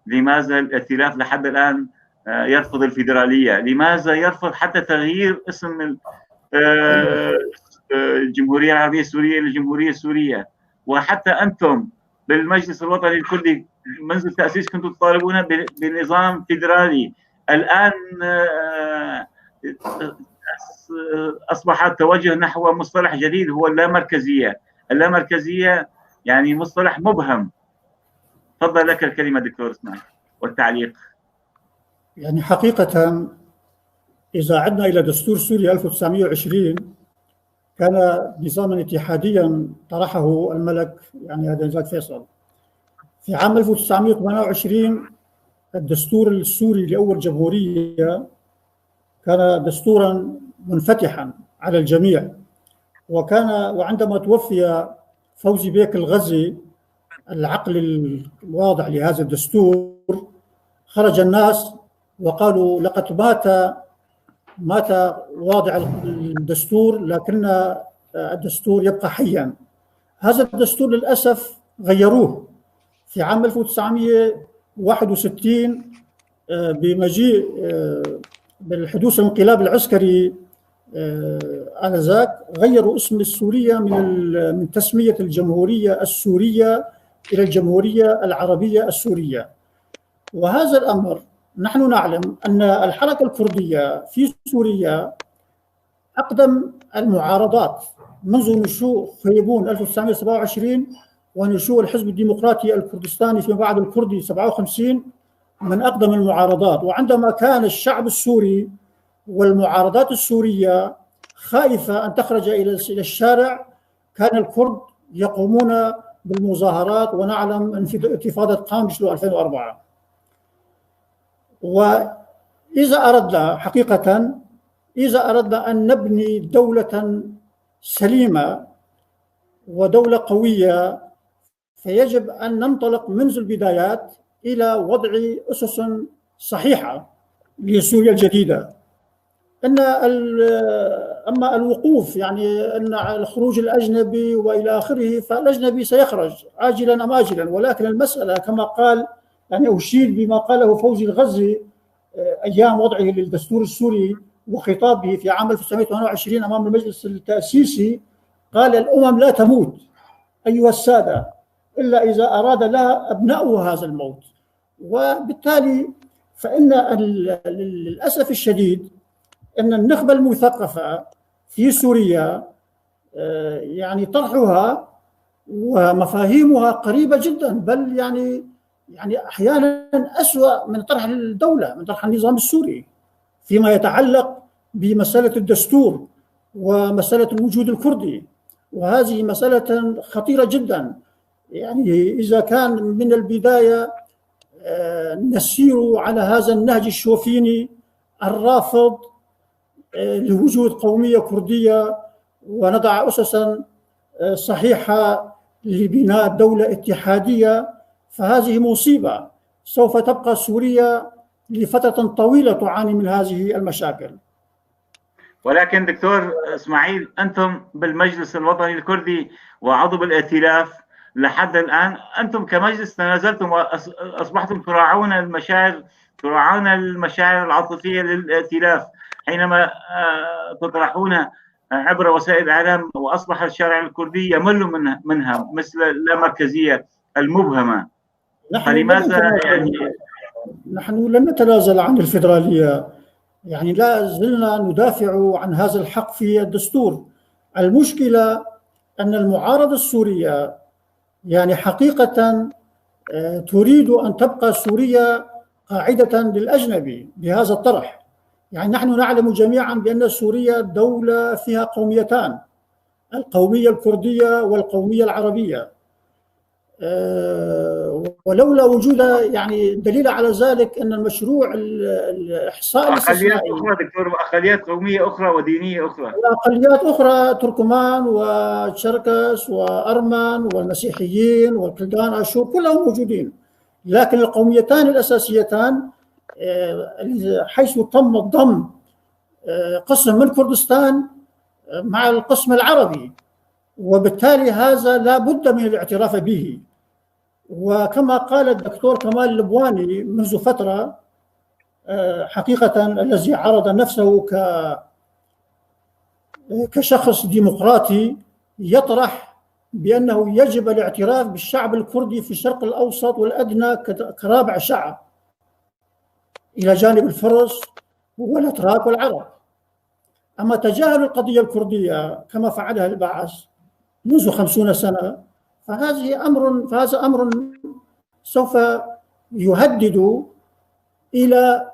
لماذا الائتلاف لحد الآن يرفض الفيدرالية؟ لماذا يرفض حتى تغيير اسم الجمهورية العربية السورية للجمهورية السورية؟ وحتى أنتم بالمجلس الوطني الكردي منذ التأسيس كنتم تطالبون بنظام فيدرالي. الآن أصبح التوجه نحو مصطلح جديد هو اللامركزية. اللامركزية يعني مصطلح مبهم. تفضل لك الكلمة دكتور اسماعيل والتعليق. يعني حقيقة إذا عدنا إلى دستور سوريا 1920 كان نظاما اتحاديا طرحه الملك يعني هذا نزاد فيصل. في عام 1928 الدستور السوري لأول جمهورية كان دستورا منفتحا على الجميع، وعندما توفي فوزي بيك الغزي العقل الواضح لهذا الدستور خرج الناس وقالوا لقد مات واضع الدستور لكن الدستور يبقى حيا. هذا الدستور للأسف غيروه في عام 1961 بمجيء بالحدوث الانقلاب العسكري آنذاك. غيروا اسم السورية من تسمية الجمهورية السورية إلى الجمهورية العربية السورية. وهذا الأمر نحن نعلم أن الحركة الكردية في سوريا أقدم المعارضات منذ نشوء خيبون 1927 ونشوء الحزب الديمقراطي الكردستاني فيما بعد الكردي 57 من أقدم المعارضات. وعندما كان الشعب السوري والمعارضات السورية خائفة أن تخرج إلى الشارع كان الكرد يقومون بالمظاهرات، ونعلم انتفاضة قامشلو 2004. وإذا أردنا حقيقة أن نبني دولة سليمة ودولة قوية فيجب أن ننطلق منذ البدايات إلى وضع أسس صحيحة لسوريا الجديدة. أما الوقوف يعني أن الخروج الأجنبي وإلى آخره، فالأجنبي سيخرج عاجلا أم آجلا، ولكن المسألة كما قال، يعني أشير بما قاله فوزي الغزي أيام وضعه للدستور السوري وخطابه في عام 1928 أمام المجلس التأسيسي، قال: الأمم لا تموت أيها السادة إلا إذا أراد لها أبناؤها هذا الموت. وبالتالي فإن للأسف الشديد أن النخبة المثقفة في سوريا يعني طرحها ومفاهيمها قريبة جدا، بل يعني أحيانا أسوأ من طرح الدولة، من طرح النظام السوري فيما يتعلق بمسألة الدستور ومسألة الوجود الكردي. وهذه مسألة خطيرة جدا. يعني إذا كان من البداية نسير على هذا النهج الشوفيني الرافض لوجود قومية كردية ونضع أسسا صحيحة لبناء دولة اتحادية، فهذه مصيبة سوف تبقى سوريا لفترة طويلة تعاني من هذه المشاكل. ولكن دكتور إسماعيل، أنتم بالمجلس الوطني الكردي وعضو بالائتلاف لحد الآن، أنتم كمجلس تنازلتم وأصبحتم تراعون المشاعر العاطفية للائتلاف حينما تطرحون عبر وسائل الإعلام، وأصبح الشارع الكردي يمل منها مثل اللامركزية المبهمة. فلماذا نحن لن نتنازل عن الفيدرالية، يعني لا زلنا ندافع عن هذا الحق في الدستور. المشكلة أن المعارضة السورية يعني حقيقة تريد أن تبقى سوريا قاعدة للأجنبي بهذا الطرح. يعني نحن نعلم جميعا بأن سوريا دولة فيها قوميتان، القومية الكردية والقومية العربية، ولولا وجود يعني دليل على ذلك أن المشروع الإحصاء أقليات أخرى دكتور، أقليات قومية أخرى ودينية أخرى، أقليات أخرى، تركمان وشركس وأرمن والمسيحيين والكلدان أشور كلهم موجودين، لكن القوميتان الأساسيتان حيث تم ضم قسم من كردستان مع القسم العربي، وبالتالي هذا لا بد من الاعتراف به. وكما قال الدكتور كمال اللبواني منذ فترة، حقيقة الذي عرض نفسه كشخص ديمقراطي يطرح بأنه يجب الاعتراف بالشعب الكردي في الشرق الأوسط والأدنى كرابع شعب إلى جانب الفرس والأتراك والعرب. أما تجاهل القضية الكردية كما فعلها البعث منذ 50 سنة، فهذا أمر سوف يهدد إلى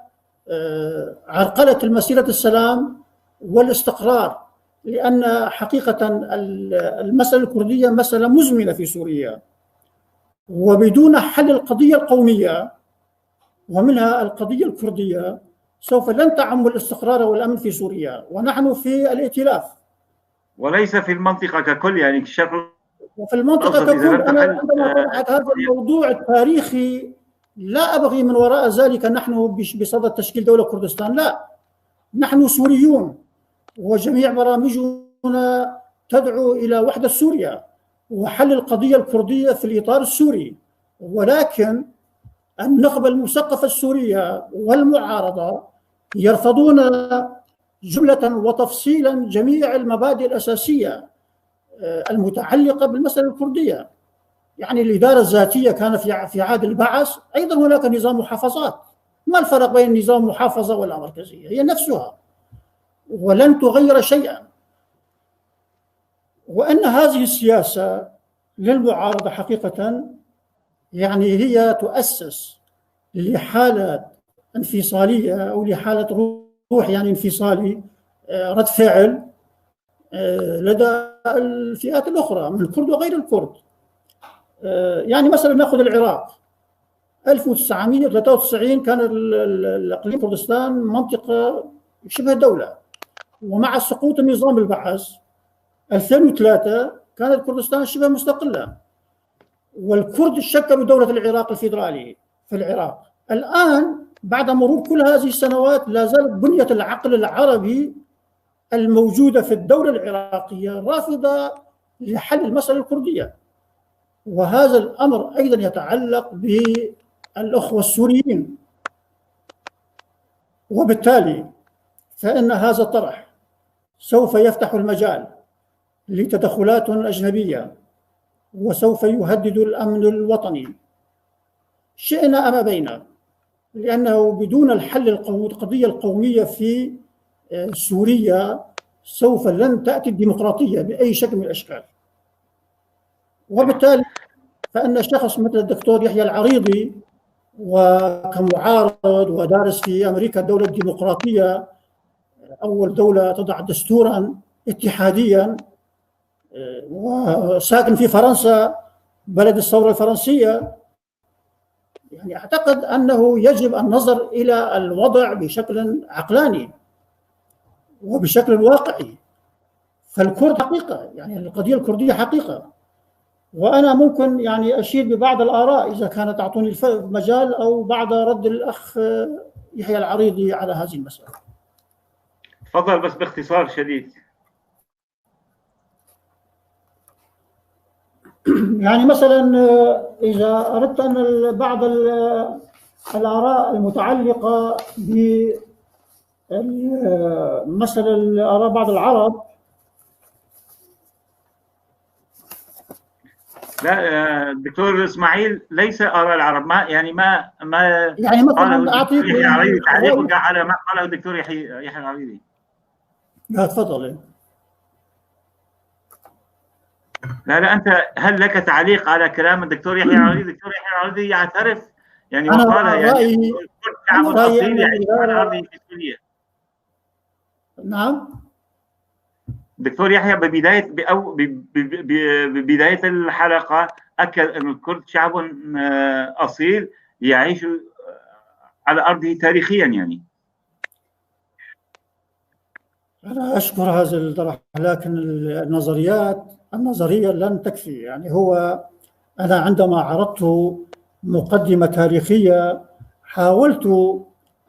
عرقلة المسيرة السلام والاستقرار، لأن حقيقة المسألة الكردية مسألة مزمنة في سوريا، وبدون حل القضية القومية ومنها القضية الكردية سوف لن تعم الاستقرار والأمن في سوريا. ونحن في الائتلاف وليس في المنطقة ككل، يعني الشرق وفي المنطقة ككل. أنا عندما طرحت هذا الموضوع التاريخي لا أبغي من وراء ذلك نحن بصدد تشكيل دولة كردستان، لا، نحن سوريون وجميع برامجنا تدعو إلى وحدة سوريا وحل القضية الكردية في الإطار السوري. ولكن النخبة المثقفة السورية والمعارضة يرفضون جملة وتفصيلا جميع المبادئ الأساسية المتعلقة بالمسألة الكردية. يعني الإدارة الذاتية كان في عهد البعث، أيضا هناك نظام محافظات، ما الفرق بين نظام محافظة ولا مركزية؟ هي نفسها ولن تغير شيئا. وأن هذه السياسة للمعارضة حقيقة يعني هي تؤسس لحالة انفصالية أو لحالة روح يعني انفصالي، رد فعل لدى الفئات الأخرى من الكرد وغير الكرد. يعني مثلا نأخذ العراق 1993 كان الإقليم كردستان منطقة شبه دولة، ومع سقوط النظام البعث 2003 كانت كردستان شبه مستقلة، والكرد شكلوا دولة العراق الفيدرالي في العراق. الآن بعد مرور كل هذه السنوات لا زالت بنية العقل العربي الموجودة في الدولة العراقية رافضة لحل المسألة الكردية. وهذا الأمر أيضا يتعلق بالأخوة السوريين، وبالتالي فإن هذا الطرح سوف يفتح المجال لتدخلات أجنبية، وسوف يهدد الأمن الوطني شئنا أم أبينا، لأنه بدون الحل القضية القومية في سوريا سوف لن تأتي الديمقراطية بأي شكل من الأشكال. وبالتالي فإن شخص مثل الدكتور يحيى العريضي، وكمعارض ودارس في أمريكا الدولة الديمقراطية، أول دولة تضع دستورا اتحاديا، وساكن في فرنسا بلد الثورة الفرنسية، يعني أعتقد أنه يجب النظر إلى الوضع بشكل عقلاني وبشكل واقعي. فالكرد حقيقة، يعني القضية الكردية حقيقة. وأنا ممكن يعني أشير ببعض الآراء إذا كانت تعطوني المجال، أو بعد رد الأخ يحيى العريضي على هذه المسألة. تفضل بس باختصار شديد. يعني مثلا إذا أردت أن بعض الآراء المتعلقة مثلا آراء بعض العرب، لا دكتور اسماعيل، ليس آراء العرب، ما يعني ما يعني مثلا أعطيك تعليق على ما قاله الدكتور يحيى العريضي. لا تفضل. لا أنت هل لك تعليق على كلام الدكتور يحيى العريضي؟ الدكتور يحيى العريضي يعترف يعني وقالها، يعني شعب أصيل يعيش على الأرض في سوريا. نعم. الدكتور يحيى ببداية الحلقة أكد أن الكرد شعب أصيل يعيش على أرضه تاريخيا. يعني أنا أشكر هذا الطرح، لكن النظرية لن تكفي. يعني أنا عندما عرضت مقدمة تاريخية حاولت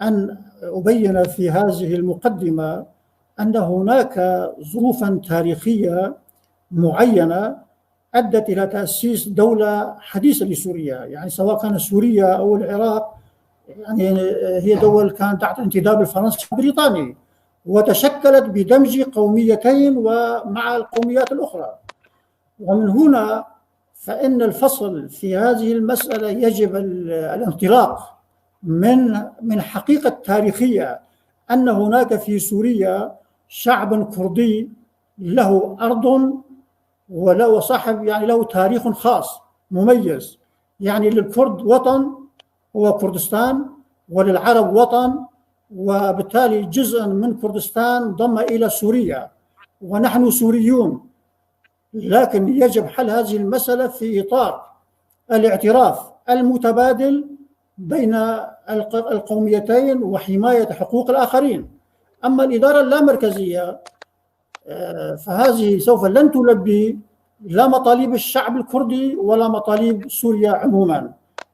أن أبين في هذه المقدمة أن هناك ظروفا تاريخية معينة أدت إلى تأسيس دولة حديثة لسوريا، يعني سواء كانت سوريا أو العراق، يعني هي دول كانت تحت انتداب الفرنسي والبريطاني، وتشكلت بدمج قوميتين ومع القوميات الأخرى. ومن هنا فإن الفصل في هذه المسألة يجب الانطلاق من حقيقة تاريخية، أن هناك في سوريا شعب كردي له أرض وله صاحب، يعني له تاريخ خاص مميز. يعني للكرد وطن هو كردستان، وللعرب وطن، وبالتالي جزء من كردستان ضم إلى سوريا، ونحن سوريون. لكن يجب حل هذه المسألة في إطار الاعتراف المتبادل بين القوميتين وحماية حقوق الآخرين. أما الإدارة اللامركزية فهذه سوف لن تلبي لا مطالب الشعب الكردي ولا مطالب سوريا عموما،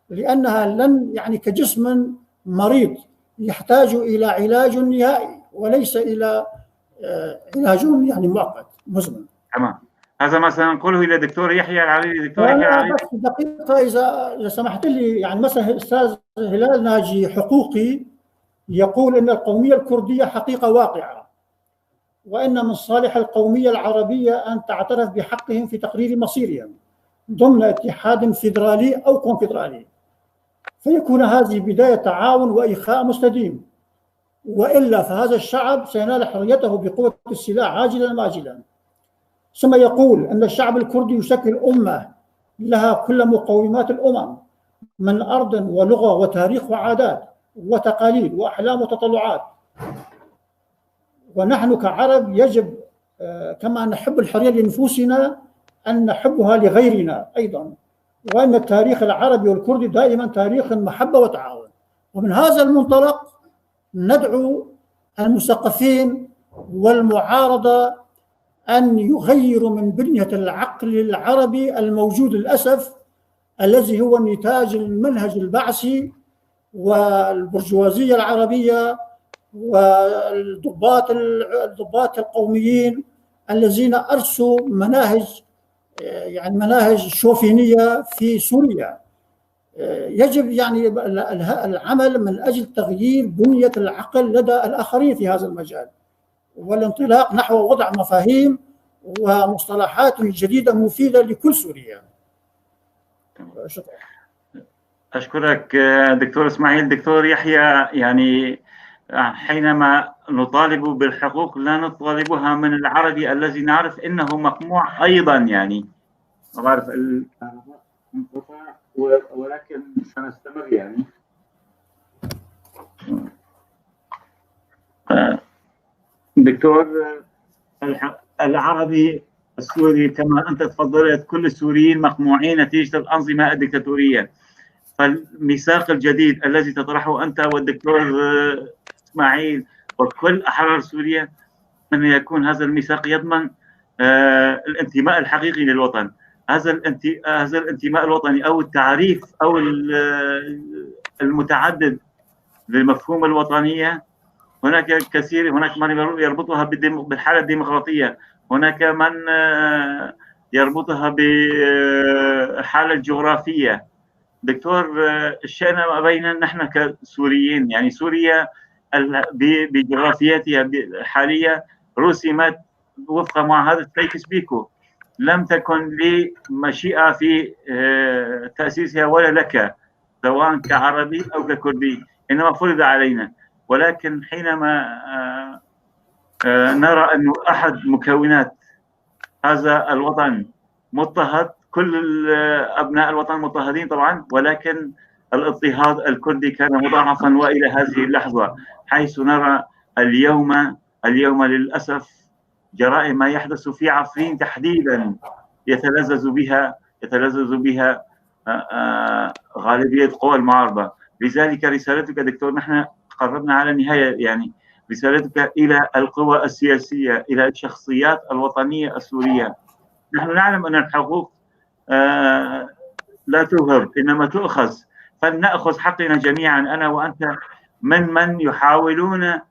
لأنها لن يعني كجسم مريض يحتاج إلى علاج نهائي وليس إلى علاج يعني مؤقت مزمن. تمام، هذا ما سنقوله إلى دكتور يحيى العريضي. دكتور يحيى العريضي، بس دقيقة إذا سمحت لي. يعني مثلا الأستاذ هلال ناجي حقوقي يقول أن القومية الكردية حقيقة واقعة، وأن من صالح القومية العربية أن تعترف بحقهم في تقرير مصيرهم ضمن اتحاد فيدرالي أو كونفدرالي، فيكون هذه بداية تعاون وإخاء مستديم، وإلا فهذا الشعب سينال حريته بقوة السلاح عاجلا ماجلا. ثم يقول أن الشعب الكردي يشكل أمة لها كل مقومات الأمم من أرض ولغة وتاريخ وعادات وتقاليد وأحلام وتطلعات، ونحن كعرب يجب كما نحب الحرية لنفوسنا أن نحبها لغيرنا أيضا، وأن التاريخ العربي والكردي دائما تاريخ محبة وتعاون. ومن هذا المنطلق ندعو المثقفين والمعارضة أن يغيروا من بنية العقل العربي الموجود للأسف، الذي هو نتاج المنهج البعثي والبرجوازية العربية والضباط القوميين الذين أرسوا مناهج، يعني مناهج شوفينية في سوريا. يجب يعني العمل من أجل تغيير بنية العقل لدى الآخرين في هذا المجال، والانطلاق نحو وضع مفاهيم ومصطلحات جديدة مفيدة لكل سوريا. شكرا. أشكرك دكتور إسماعيل. دكتور يحيى، يعني حينما نطالب بالحقوق لا نطالبها من العربي الذي نعرف أنه مقموع أيضا، يعني ما بعرف انقطاع، ولكن سنستمر يعني. دكتور، العربي السوري كما أنت تفضلت كل السوريين مقموعين نتيجة الأنظمة الدكتاتورية، فالميثاق الجديد الذي تطرحه أنت والدكتور إسماعيل وكل أحرار سوريا أن يكون هذا الميثاق يضمن الانتماء الحقيقي للوطن. هذا الانتماء الوطني أو التعريف أو المتعدد لمفهوم الوطنية، هناك من يربطها بالحالة الديمقراطية، هناك من يربطها بالحالة الجغرافية. دكتور، الشأن ما بيننا نحن كسوريين، يعني سوريا بجغرافيتها الحالية رسمت وفق معاهدة سايكس-بيكو، لم تكن لي مشيئة في تأسيسها ولا لك، سواء كعربي أو ككردي، إنما فرض علينا. ولكن حينما نرى أن أحد مكونات هذا الوطن مضطهد، كل أبناء الوطن مضطهدين طبعا، ولكن الاضطهاد الكردي كان مضاعفا، وإلى هذه اللحظة حيث نرى اليوم للأسف جرائم ما يحدث في عفرين تحديدا يتلذذ بها غالبية قوى المعارضة. لذلك رسالتك دكتور، نحن قربنا على النهاية، يعني رسالتك إلى القوى السياسية، إلى الشخصيات الوطنية السورية. نحن نعلم أن الحقوق لا توهب إنما تؤخذ، فلنأخذ حقنا جميعا، أنا وأنت، من يحاولون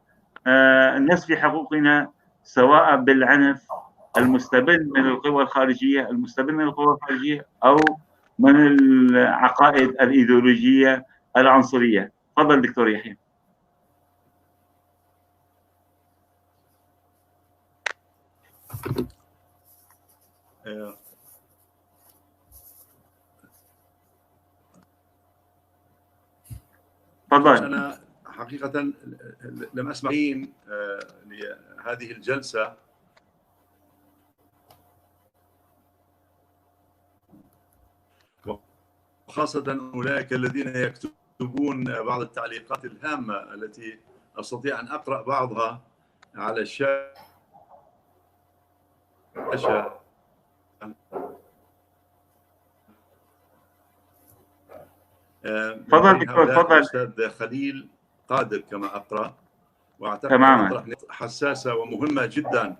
نسف حقوقنا، سواء بالعنف المستبد من القوى الخارجية أو من العقائد الإيديولوجية العنصرية. تفضل دكتور يحيى. تفضل. أنا حقيقة لم أسمع لهذه الجلسة، وخاصة أولئك الذين يكتبون بعض التعليقات الهامة التي أستطيع أن أقرأ بعضها على الشاشة. تفضل دكتور، تفضل. أستاذ خليل قادر كما أقرأ، وأعتقد تماما حساسة ومهمة جدا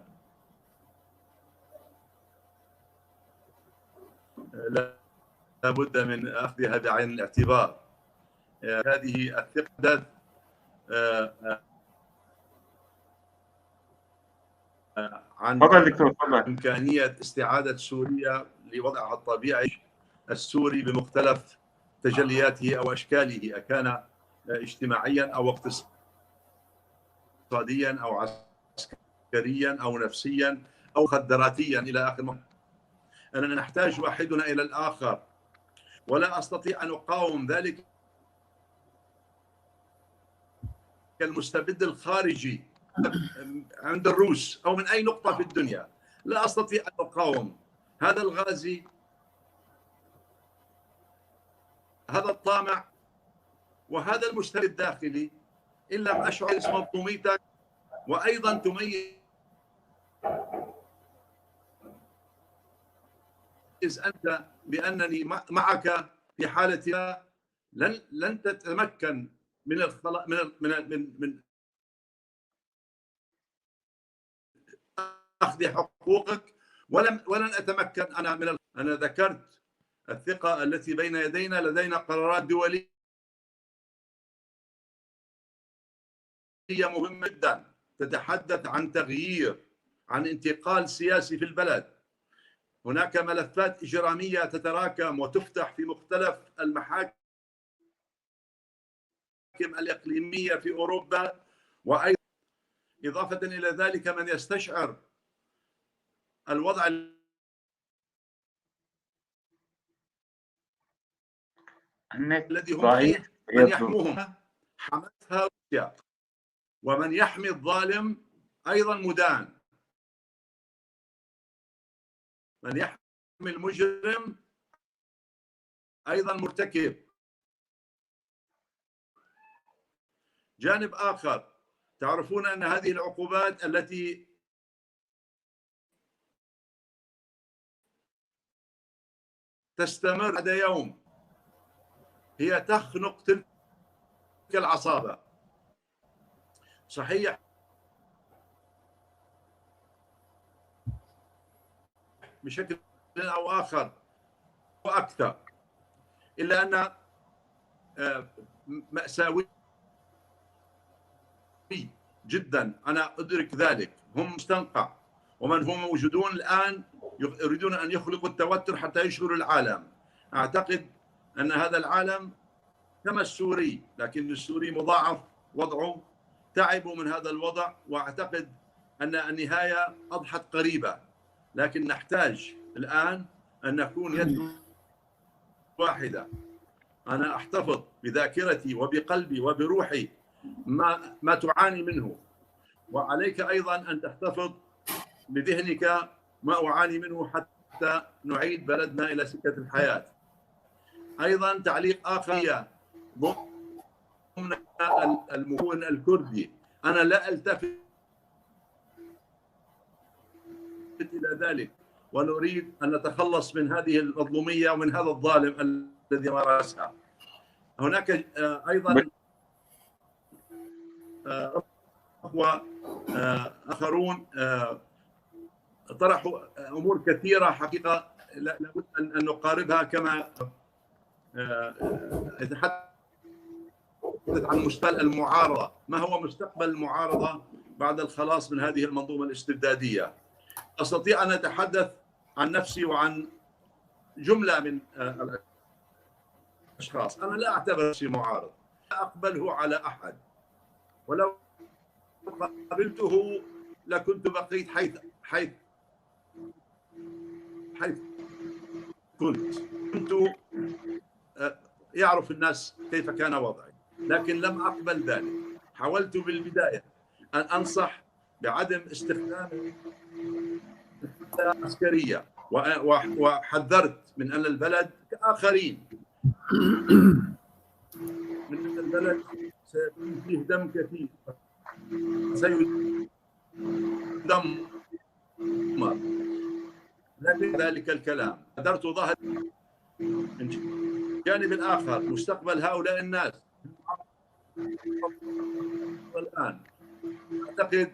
لا بد من أخذها بعين الاعتبار. هذه الثقة عن إمكانية استعادة سوريا لوضعها الطبيعي السوري بمختلف تجلياته أو أشكاله، أكان اجتماعيا أو اقتصاديا أو عسكريا أو نفسيا أو خدراتيا إلى آخر. أننا نحتاج واحدنا إلى الآخر، ولا أستطيع أن أقاوم ذلك المستبد الخارجي عند الروس أو من أي نقطة في الدنيا. لا أستطيع أن أقاوم هذا الغازي، هذا الطامع، وهذا المشتري الداخلي، إن لم أشعر بمنظوميتك وأيضا تميز أنت بأنني معك في حالة لن تتمكن من من أخذ حقوقك، ولن أتمكن أنا ذكرت الثقة التي بين يدينا، لدينا قرارات دولية مهمة جدا تتحدث عن تغيير، عن انتقال سياسي في البلد. هناك ملفات إجرامية تتراكم وتفتح في مختلف المحاكم الإقليمية في أوروبا، وأيضا إضافة إلى ذلك من يستشعر الوضع الذي هم فيه، من يحموهم حمتها روسيا، ومن يحمي الظالم أيضا مدان، من يحمي المجرم أيضا مرتكب. جانب آخر، تعرفون أن هذه العقوبات التي تستمر بعد يوم هي تخنق تلك العصابة. صحيح بشكل أو آخر وأكثر، إلا أن مأساوي جدا، أنا أدرك ذلك. هم مستنقع، ومن هم موجودون الآن يريدون أن يخلقوا التوتر حتى يشغلوا العالم. أعتقد أن هذا العالم كما السوري، لكن السوري مضاعف وضعه، تعبوا من هذا الوضع، وأعتقد أن النهاية أضحت قريبة. لكن نحتاج الآن أن نكون يد واحدة. أنا أحتفظ بذاكرتي وبقلبي وبروحي ما تعاني منه، وعليك أيضا أن تحتفظ بذهنك ما أعاني منه حتى نعيد بلدنا إلى سكة الحياة. أيضا تعليق آخر ضمن المكون الكردي، أنا لا ألتفت إلى ذلك، ونريد أن نتخلص من هذه المظلومية ومن هذا الظالم الذي مارسها. هناك أيضا أخوة آخرون طرحوا أمور كثيرة حقيقة لابد أن نقاربها، كما يتحدث عن مستقبل المعارضة. ما هو مستقبل المعارضة بعد الخلاص من هذه المنظومة الاستبدادية؟ أستطيع أن أتحدث عن نفسي وعن جملة من الأشخاص. أنا لا أعتبر نفسي معارض، لا أقبله على أحد، ولو قابلته لكنت بقيت حيث كنت يعرف الناس كيف كان وضعي، لكن لم أقبل ذلك. حاولت بالبداية أن أنصح بعدم استخدام عسكرية، وحذرت من أن البلد كآخرين من أن البلد سيكون فيه دم كثير، سيدمر. لكن ذلك الكلام قدرت ظهر من الجانب الآخر مستقبل هؤلاء الناس. الآن أعتقد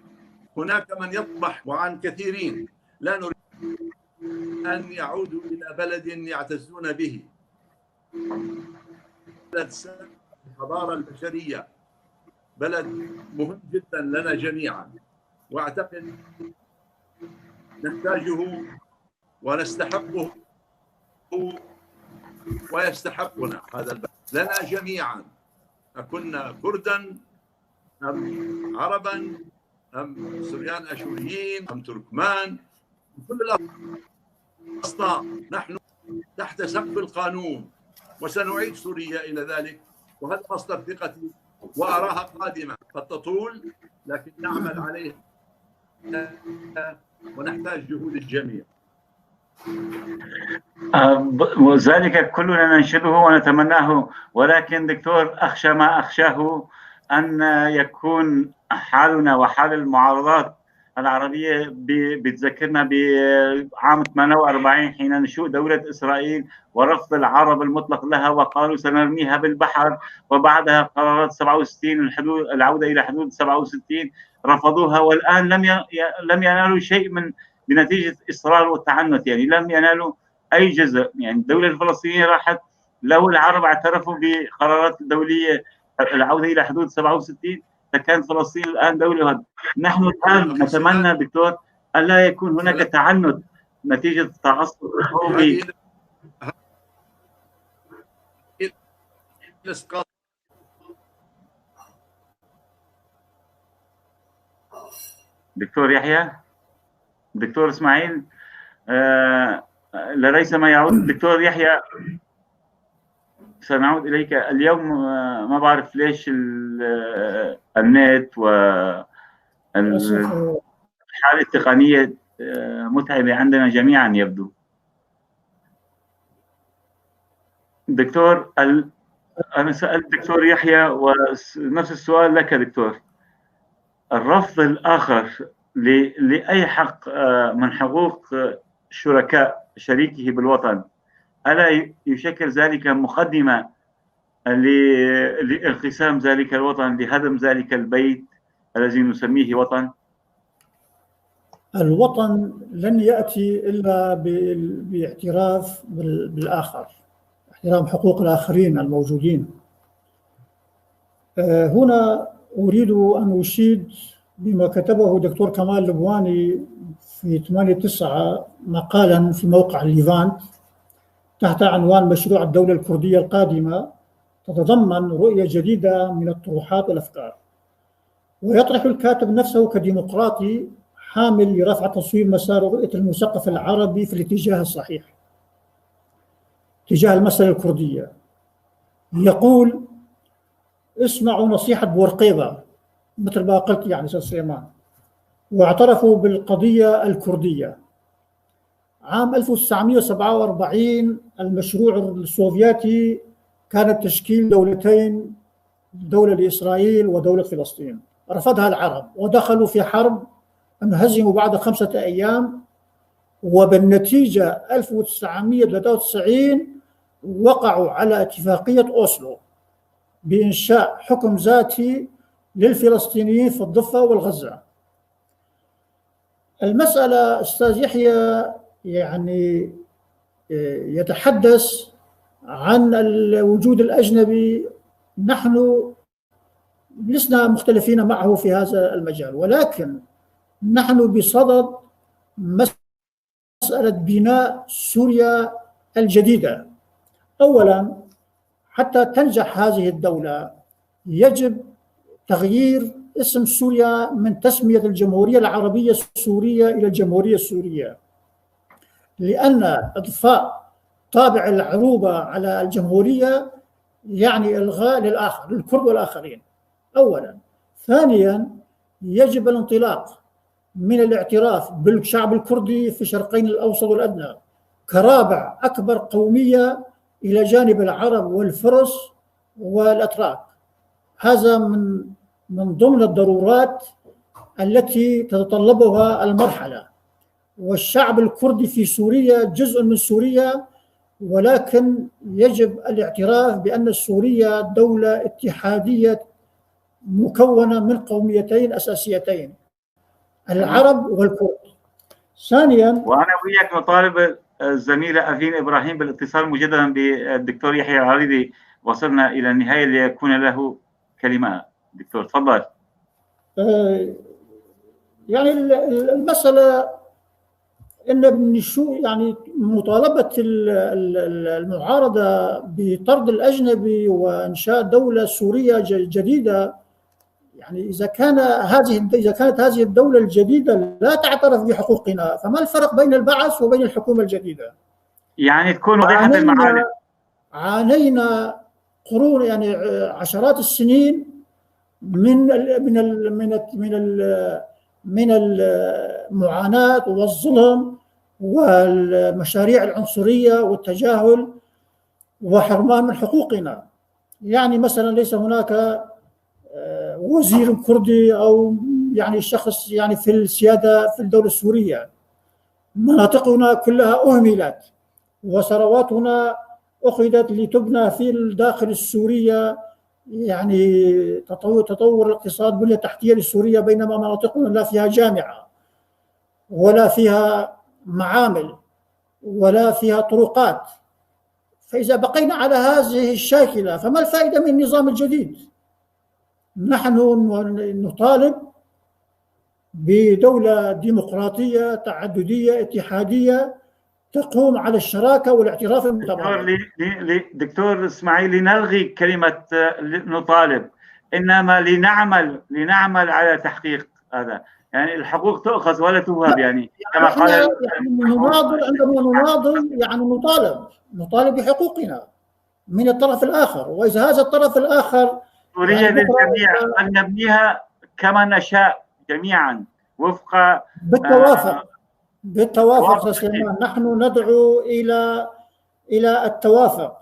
هناك من يطمح، وعن كثيرين لا نريد أن يعودوا إلى بلد يعتزون به، بلد الحضارة البشرية، بلد مهم جدا لنا جميعا، وأعتقد نحتاجه ونستحقه ويستحقنا هذا البلد لنا جميعا، أكنا كردا أم عربا أم سوريان أشوريين أم تركمان، كل الأصناف نحن تحت سقف القانون، وسنعيد سوريا إلى ذلك، وهذا مصدر ثقتي وأراها قادمة. قد تطول لكن نعمل عليها ونحتاج جهود الجميع. وذلك كلنا ننشده ونتمناه، ولكن دكتور أخشى ما أخشاه أن يكون حالنا وحال المعارضات العربية بتذكرنا بعام 48 حين نشوء دولة إسرائيل ورفض العرب المطلق لها، وقالوا سنرميها بالبحر، وبعدها قرارات 67 العودة إلى حدود 67 رفضوها، والآن لم ينالوا شيء بنتيجة إصرار والتعنت، يعني لم ينالوا أي جزء. يعني الدولة الفلسطينية راحت، لو العرب اعترفوا بقرارات دولية العودة إلى حدود 67 تكون فلسطين الآن دولة. نحن الآن نتمنى دكتور ألا يكون هناك تعنت نتيجة التعصب القومي. دكتور يحيى، دكتور إسماعيل، ليس ما يعود. دكتور يحيى سنعود إليك اليوم. ما بعرف ليش النت والحالة التقنية متعبة عندنا جميعا يبدو. دكتور أنا سألت دكتور يحيى ونفس السؤال لك دكتور. الرفض الآخر لأي حق من حقوق شركاء شريكه بالوطن ألا يشكل ذلك مقدمة لانقسام ذلك الوطن، لهدم ذلك البيت الذي نسميه وطن؟ الوطن لن يأتي إلا باعتراف بالآخر، احترام حقوق الآخرين الموجودين. هنا أريد أن أشيد بما كتبه دكتور كمال لبواني في 8/9 مقالا في موقع الليفانت تحت عنوان مشروع الدولة الكردية القادمة، تتضمن رؤية جديدة من الطروحات والأفكار. ويطرح الكاتب نفسه كديمقراطي حامل لرفع تصوير مسار رؤية المثقف العربي في الاتجاه الصحيح تجاه المسألة الكردية. يقول: اسمعوا نصيحة بورقيبة، مثل ما قلت يعني أستاذ سليمان، واعترفوا بالقضية الكردية. عام 1947 المشروع السوفيتي كان تشكيل دولتين، دولة لإسرائيل ودولة فلسطين. رفضها العرب ودخلوا في حرب، انهزموا بعد 5 أيام، وبالنتيجة 1993 وقعوا على اتفاقية أوسلو بإنشاء حكم ذاتي للفلسطينيين في الضفة والغزة. المسألة أستاذ يحيى يعني يتحدث عن الوجود الأجنبي، نحن لسنا مختلفين معه في هذا المجال، ولكن نحن بصدد مسألة بناء سوريا الجديدة. أولا، حتى تنجح هذه الدولة يجب تغيير اسم سوريا من تسمية الجمهورية العربية السورية إلى الجمهورية السورية، لأن إضفاء طابع العروبة على الجمهورية يعني إلغاء للآخر، للكرد والآخرين أولا. ثانيا، يجب الانطلاق من الاعتراف بالشعب الكردي في شرقين الأوسط والأدنى كرابع أكبر قومية إلى جانب العرب والفرس والأتراك. هذا من ضمن الضرورات التي تتطلبها المرحلة. والشعب الكردي في سوريا جزء من سوريا، ولكن يجب الاعتراف بأن سوريا دولة اتحادية مكونة من قوميتين أساسيتين، العرب والكرد. ثانيا، وأنا وياك نطالب الزميلة أفين إبراهيم بالاتصال مجددا بالدكتور يحيى العريضي. وصلنا إلى النهاية ليكون له كلمة. دكتور تفضل. يعني المسألة إن يعني مطالبة المعارضة بطرد الأجنبي وإنشاء دولة سورية جديدة، يعني إذا كانت هذه الدولة الجديدة لا تعترف بحقوقنا، فما الفرق بين البعث وبين الحكومة الجديدة؟ يعني تكون واضحة المعالم. عانينا قرون، يعني عشرات السنين من المعاناة والظلم والمشاريع العنصرية والتجاهل وحرمان من حقوقنا. يعني مثلا ليس هناك وزير كردي أو يعني شخص يعني في السيادة في الدولة السورية. مناطقنا كلها أهملت وثرواتنا أخذت لتبنى في الداخل السورية، يعني تطور الاقتصاد، بنية تحتية لسوريا، بينما مناطقنا لا فيها جامعة ولا فيها معامل ولا فيها طرقات. فإذا بقينا على هذه الشاكلة فما الفائدة من النظام الجديد؟ نحن نطالب بدولة ديمقراطية تعددية اتحادية تقوم على الشراكة والاعتراف المتبادل. دكتور اسماعيل، لنلغي كلمة نطالب، إنما لنعمل على تحقيق هذا. يعني الحقوق تؤخذ ولا توهب، يعني كما قال يعني نناضل، عندما نناضل يعني نطالب بحقوقنا من الطرف الآخر، وإذا هذا الطرف الآخر سوريا يعني للجميع أن نبنيها كما نشاء جميعا وفق بالتوافق سليمان. نحن ندعو إلى التوافق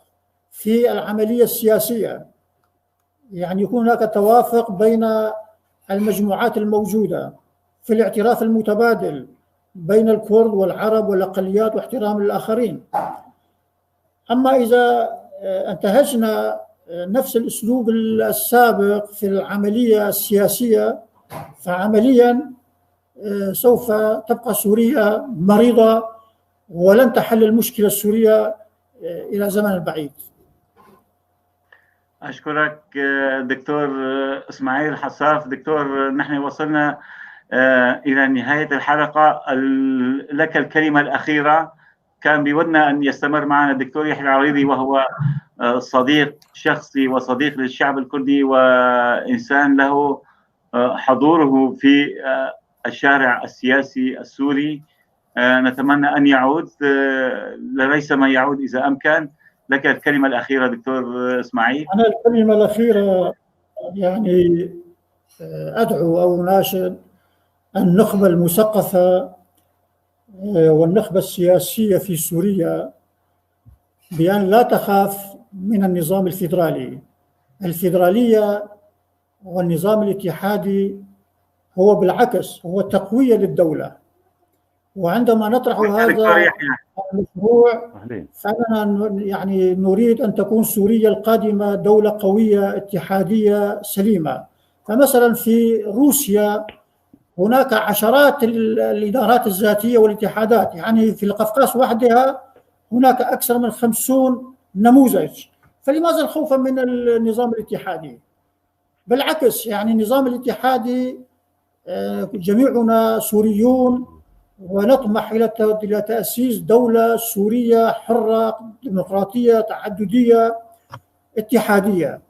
في العملية السياسية، يعني يكون هناك توافق بين المجموعات الموجودة في الاعتراف المتبادل بين الكرد والعرب والأقليات واحترام الآخرين. أما إذا انتهجنا نفس الأسلوب السابق في العملية السياسية، فعمليا سوف تبقى سوريا مريضة ولن تحل المشكلة السورية إلى زمن بعيد. أشكرك دكتور إسماعيل حصاف. دكتور، نحن وصلنا إلى نهاية الحلقة، لك الكلمة الأخيرة. كان بودنا أن يستمر معنا الدكتور يحيى العريضي، وهو صديق شخصي وصديق للشعب الكردي وإنسان له حضوره في الشارع السياسي السوري. نتمنى أن يعود، ليس ما يعود إذا أمكن. لك الكلمة الأخيرة دكتور إسماعيل. أنا الكلمة الأخيرة يعني أدعو أو أناشد النخبة المثقفة والنخبة السياسية في سوريا بأن لا تخاف من النظام الفيدرالي. الفيدرالية والنظام الاتحادي هو بالعكس هو تقوية للدولة، وعندما نطرح هذا المشروع فأننا يعني نريد أن تكون سوريا القادمة دولة قوية اتحادية سليمة. فمثلا في روسيا هناك عشرات الإدارات الذاتية والاتحادات، يعني في القفقاز وحدها هناك أكثر من 50 نموذج. فلماذا الخوف من النظام الاتحادي؟ بالعكس، يعني النظام الاتحادي جميعنا سوريون ونطمح إلى تأسيس دولة سورية حرة ديمقراطية تعددية اتحادية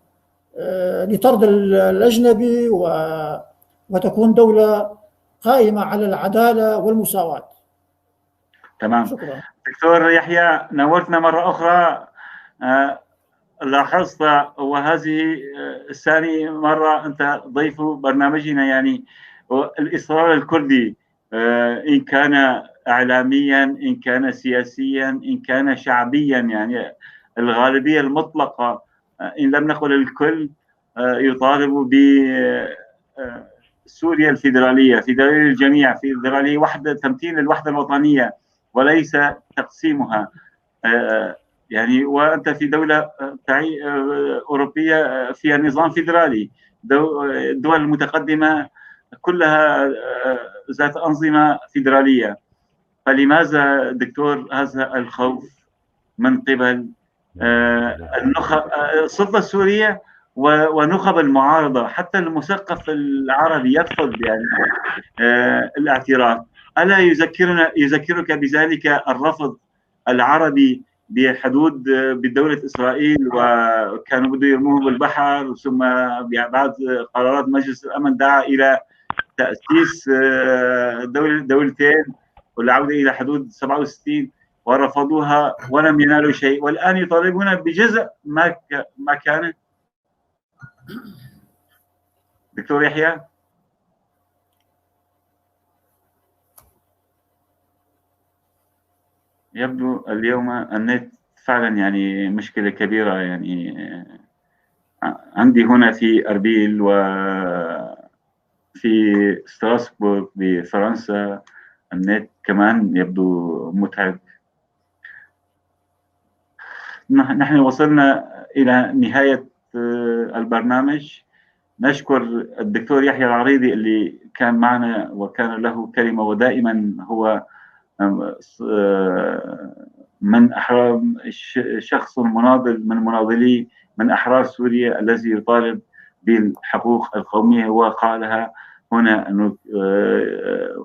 لطرد الأجنبي وتكون دولة قائمة على العدالة والمساواة. تمام. شكرا. دكتور يحيى، نورتنا مرة أخرى. لاحظت وهذه الثاني مرة أنت ضيف برنامجنا، يعني الإصرار الكردي إن كان إعلاميا، إن كان سياسيا، إن كان شعبيا، يعني الغالبية المطلقة إن لم نقل الكل يطالب بسوريا الفيدرالية، فيدرالية للجميع، فيدرالية وحدة، تمثيل الوحدة الوطنية وليس تقسيمها. يعني وأنت في دولة أوروبية فيها نظام فيدرالي، الدول المتقدمة كلها ذات أنظمة فيدرالية. فلماذا دكتور هذا الخوف من قبل السلطة السورية ونخب المعارضة؟ حتى المثقف العربي يرفض يعني الاعتراف. ألا يذكرك بذلك الرفض العربي بحدود بدولة إسرائيل، وكانوا بده يرموه بالبحر، ثم بعد قرارات مجلس الأمن دعا إلى تأسيس دولتين والعودة إلى حدود 67 ورفضوها ولم ينالوا شيء، والآن يطالبون بجزء ما كان. دكتور يحيى، يبدو اليوم النت فعلا يعني مشكلة كبيرة. يعني عندي هنا في أربيل وفي ستراسبورغ بفرنسا النت كمان يبدو متعب. نحن وصلنا إلى نهاية البرنامج. نشكر الدكتور يحيى العريضي اللي كان معنا وكان له كلمة، ودائما هو من أحرار شخص مناضل من مناضلي من أحرار سوريا الذي يطالب بالحقوق القومية وقالها هنا أنه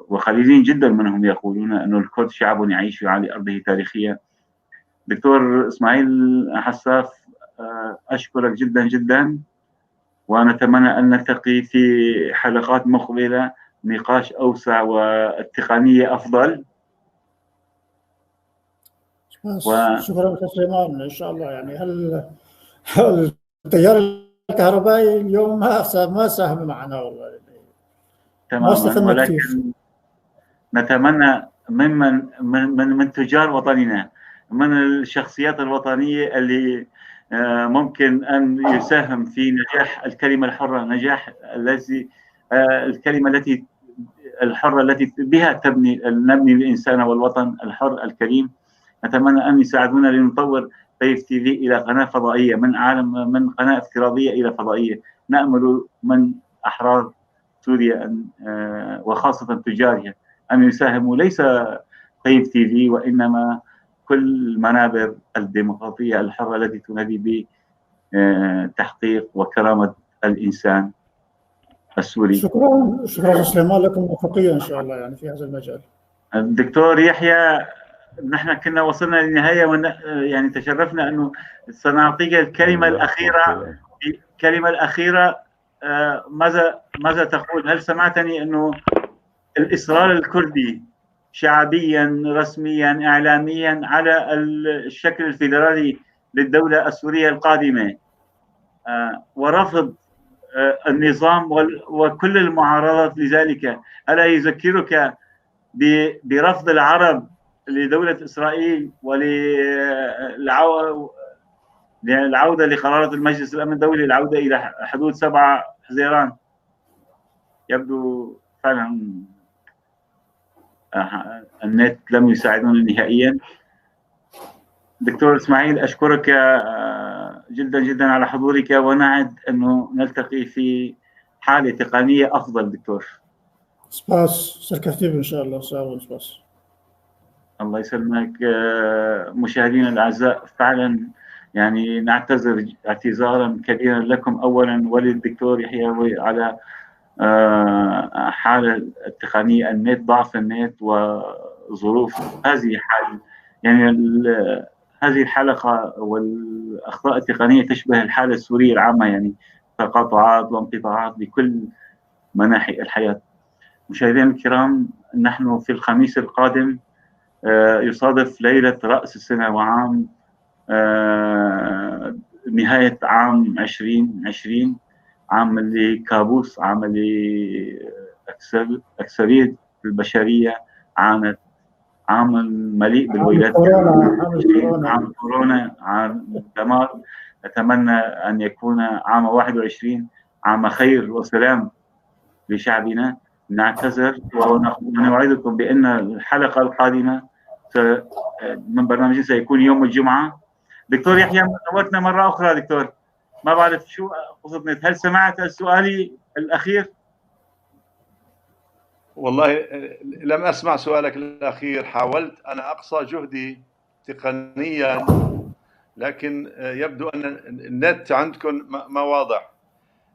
وقليلين جدا منهم يقولون أن الكرد شعب يعيش على أرضه تاريخيا. دكتور إسماعيل حساف، أشكرك جدا جدا، ونتمنى أن نلتقي في حلقات مقبلة نقاش أوسع والتقنية أفضل. شكرا لك سليمان. إن شاء الله يعني التيار الكهربائي اليوم ما ساهم معنا والله، ما استفدنا ولكن كثير. نتمنى من تجار وطننا، من الشخصيات الوطنية اللي ممكن أن يساهم في نجاح الكلمة الحرة، نجاح الكلمة الحرة التي بها نبني الإنسان والوطن الحر الكريم. نتمنى أن يساعدونا لنطور طيف تي في إلى قناة فضائية، من قناة افتراضية إلى فضائية. نأمل من أحرار سوريا وخاصة تجارها أن يساهموا، ليس طيف تي في وإنما كل منابر الديمقراطية الحرة التي تنادي بتحقيق وكرامة الإنسان السوري. شكرا سليمان، لكم موفقية إن شاء الله يعني في هذا المجال. الدكتور يحيى، نحن كنا وصلنا للنهاية يعني تشرفنا أنه سنعطيك الكلمة الأخيرة. ماذا تقول؟ هل سمعتني أنه الإصرار الكردي شعبيا رسميا إعلاميا على الشكل الفيدرالي للدولة السورية القادمة ورفض النظام وكل المعارضات لذلك، ألا يذكرك برفض العرب لدولة إسرائيل وللعودة لقرارات المجلس الأمن الدولي العودة إلى حدود 7 حزيران؟ يبدو فعلا النت لم يساعدنا نهائيا. دكتور إسماعيل، أشكرك جدا جدا على حضورك، ونعد أنه نلتقي في حالة تقنية أفضل. دكتور سباس سركتيب إن شاء الله. سباس. الله يسلمك. مشاهدينا الأعزاء، فعلا يعني نعتذر اعتذارا كبيرا لكم أولا وللدكتور يحيى على حالة التقنية، النت، ضعف النت وظروف هذه حال يعني هذه الحلقة والأخطاء التقنية تشبه الحالة السورية العامة، يعني تقاطعات وانقطاعات بكل مناحي الحياة. مشاهدينا الكرام، نحن في الخميس القادم يصادف ليلة رأس السنة وعام نهاية عام 2020، عام اللي كابوس، عام اللي أكثرية البشرية عانت، عام مليء بالويلات، عام كورونا، عام دمار. نتمنى أن يكون عام 21 عام خير وسلام لشعبنا. نعتذر ونوعدكم بأن الحلقة القادمة من برنامجنا سيكون يوم الجمعة. دكتور يحيى، نورتنا مرة أخرى. دكتور، ما بعرف شو قصدت، هل سمعت سؤالي الأخير؟ والله لم أسمع سؤالك الأخير. حاولت أنا أقصى جهدي تقنيا، لكن يبدو أن النت عندكم ما واضح.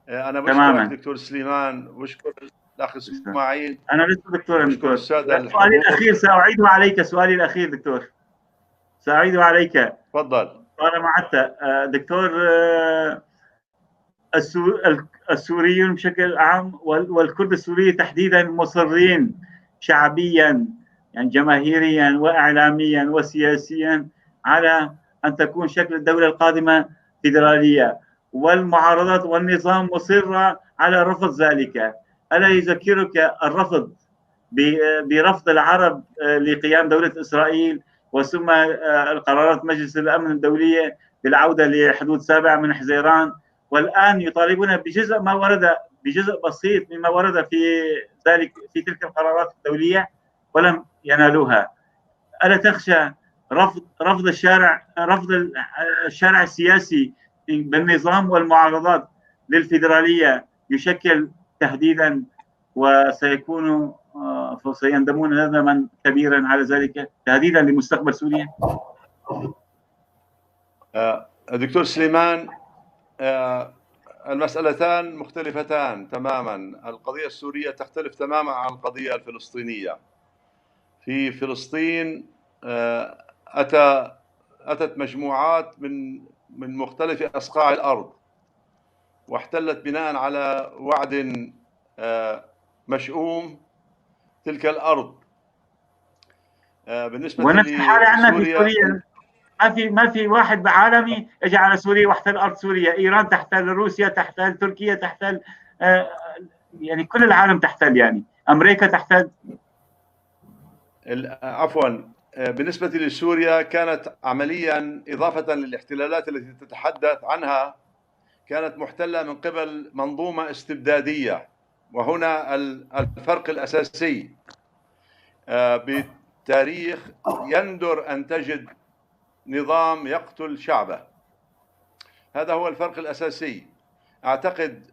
أنا بشكرك دكتور سليمان، وبشكر الأخ إسماعيل. أنا لست دكتور. سؤالي الأخير سأعيده عليك. سؤالي الأخير دكتور سأعيده عليك. تفضل. طالما عدت دكتور، السوريون بشكل عام والكرد السوري تحديدا مصرين شعبيا يعني جماهيريا وإعلاميا وسياسيا على أن تكون شكل الدولة القادمة فيدرالية، والمعارضات والنظام مصرة على رفض ذلك. ألا يذكرك الرفض برفض العرب لقيام دولة إسرائيل، وثم القرارات مجلس الأمن الدولية بالعودة لحدود 7 من حزيران، والآن يطالبون بجزء بسيط مما ورد في تلك القرارات الدولية ولم ينالوها. ألا تخشى رفض الشارع السياسي بالنظام والمعارضات للفيدرالية يشكل تهديدا، سيندمون ندما كبيرا على ذلك، تهديدا لمستقبل سوريا؟ دكتور سليمان، المسألتان مختلفتان تماما. القضية السورية تختلف تماما عن القضية الفلسطينية. في فلسطين أتت مجموعات من مختلف أصقاع الأرض واحتلت بناء على وعد مشؤوم تلك الأرض. بالنسبة ونفس الحالة عندنا في لسوريا سوريا، ما في واحد عالمي اجى على سوريا واحتل ارض سوريا. ايران تحتل، روسيا تحتل، تركيا تحتل، يعني كل العالم تحتل، يعني امريكا تحتل. عفوا، بالنسبة لسوريا كانت عمليا إضافة للاحتلالات التي تتحدث عنها، كانت محتلة من قبل منظومة استبدادية. وهنا الفرق الأساسي. بالتاريخ يندر أن تجد نظام يقتل شعبه. هذا هو الفرق الأساسي. أعتقد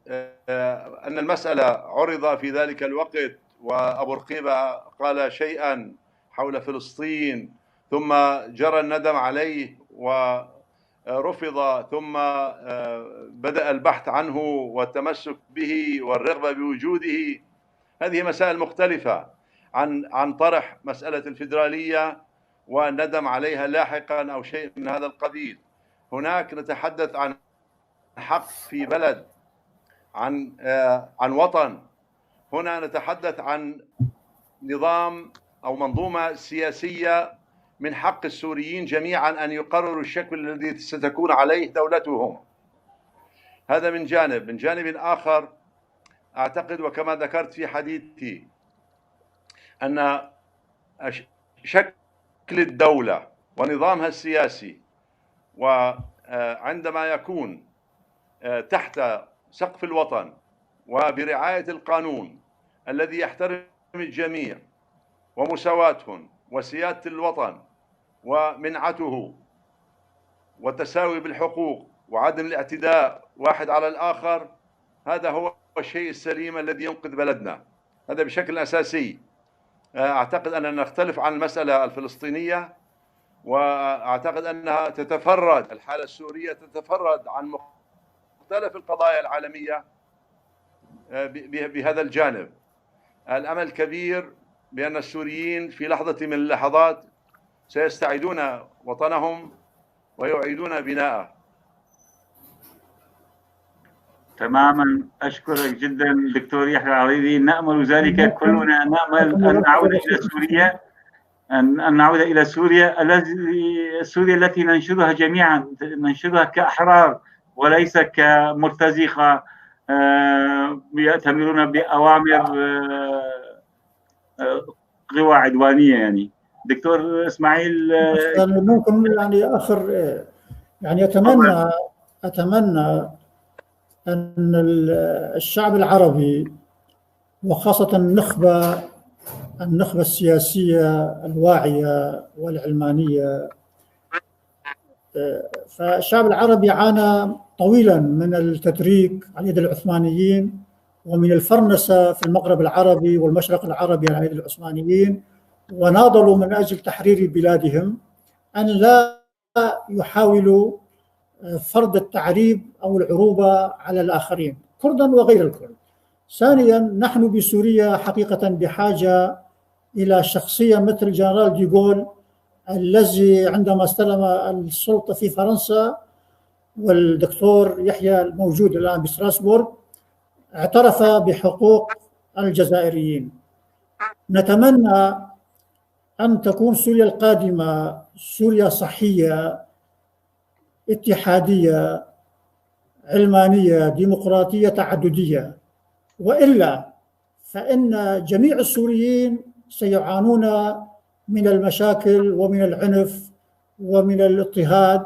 أن المسألة عرض في ذلك الوقت، وأبو رقيبة قال شيئا حول فلسطين، ثم جرى الندم عليه ورفض، ثم بدأ البحث عنه والتمسك به والرغبة بوجوده. هذه مسائل مختلفة عن طرح مسألة الفيدرالية والندم عليها لاحقا أو شيء من هذا القبيل. هناك نتحدث عن حق في بلد، عن وطن. هنا نتحدث عن نظام أو منظومة سياسية من حق السوريين جميعا أن يقرروا الشكل الذي ستكون عليه دولتهم. هذا من جانب. من جانب آخر، أعتقد وكما ذكرت في حديثي أن شكل الدولة ونظامها السياسي، وعندما يكون تحت سقف الوطن وبرعاية القانون الذي يحترم الجميع ومساواتهم وسيادة الوطن ومنعته والتساوي بالحقوق وعدم الاعتداء واحد على الآخر، هذا هو الشيء السليم الذي ينقذ بلدنا. هذا بشكل أساسي. أعتقد أننا نختلف عن المسألة الفلسطينية، وأعتقد أنها تتفرد، الحالة السورية تتفرد عن مختلف القضايا العالمية بهذا الجانب. الأمل كبير بأن السوريين في لحظة من اللحظات سيستعيدون وطنهم ويعيدون بناءه. تماما، أشكرك جدا دكتور يحيى العريضي. نأمل ذلك كلنا، نأمل أن نعود إلى سوريا، أن نعود إلى سوريا سوريا التي ننشدها جميعا، ننشدها كأحرار وليس كمرتزقة يأتمرون بأوامر قوى عدوانية. يعني دكتور إسماعيل، ممكن يعني آخر، يعني أتمنى أن الشعب العربي وخاصة النخبة السياسية الواعية والعلمانية، فالشعب العربي عانى طويلا من التتريك على يد العثمانيين ومن الفرنسة في المغرب العربي والمشرق العربي على يد العثمانيين، وناضلوا من أجل تحرير بلادهم، أن لا يحاولوا فرض التعريب أو العروبة على الآخرين كردا وغير الكرد. ثانيا، نحن بسوريا حقيقة بحاجة إلى شخصية مثل جنرال ديغول الذي عندما استلم السلطة في فرنسا، والدكتور يحيى الموجود الآن بستراسبورغ، اعترف بحقوق الجزائريين. نتمنى أن تكون سوريا القادمة سوريا صحية، اتحادية، علمانية، ديمقراطية، تعددية، وإلا فإن جميع السوريين سيعانون من المشاكل ومن العنف ومن الاضطهاد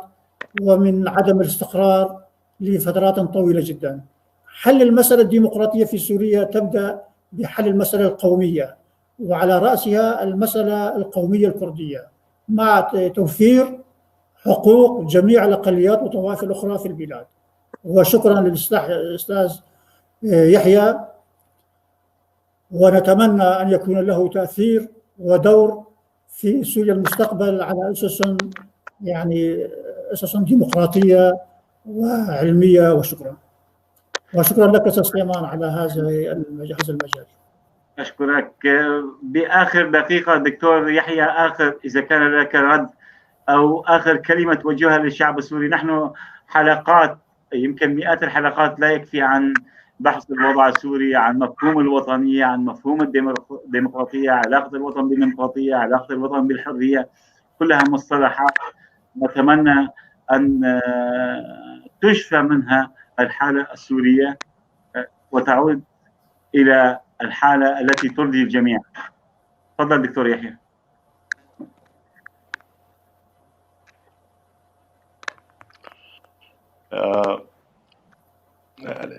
ومن عدم الاستقرار لفترات طويلة جدا. حل المسألة الديمقراطية في سوريا تبدأ بحل المسألة القومية، وعلى رأسها المسألة القومية الكردية، مع توفير حقوق جميع الأقليات والطوائف الأخرى في البلاد. وشكرا للأستاذ يحيى، ونتمنى أن يكون له تأثير ودور في سوريا المستقبل على أسس ديمقراطية وعلمية. وشكرا. وشكرا لك أستاذ سليمان على هذا المجال. أشكرك. بآخر دقيقة دكتور يحيى، إذا كان لك رد أو آخر كلمة توجهها للشعب السوري. نحن حلقات، يمكن مئات الحلقات، لا يكفي عن بحث الوضع السوري، عن مفهوم الوطنية، عن مفهوم الديمقراطية، علاقة الوطن بالديمقراطية، علاقة الوطن بالحرية، كلها مصطلحات نتمنى أن تشفى منها الحالة السورية وتعود إلى الحالة التي ترضي الجميع. تفضل دكتور يحيى.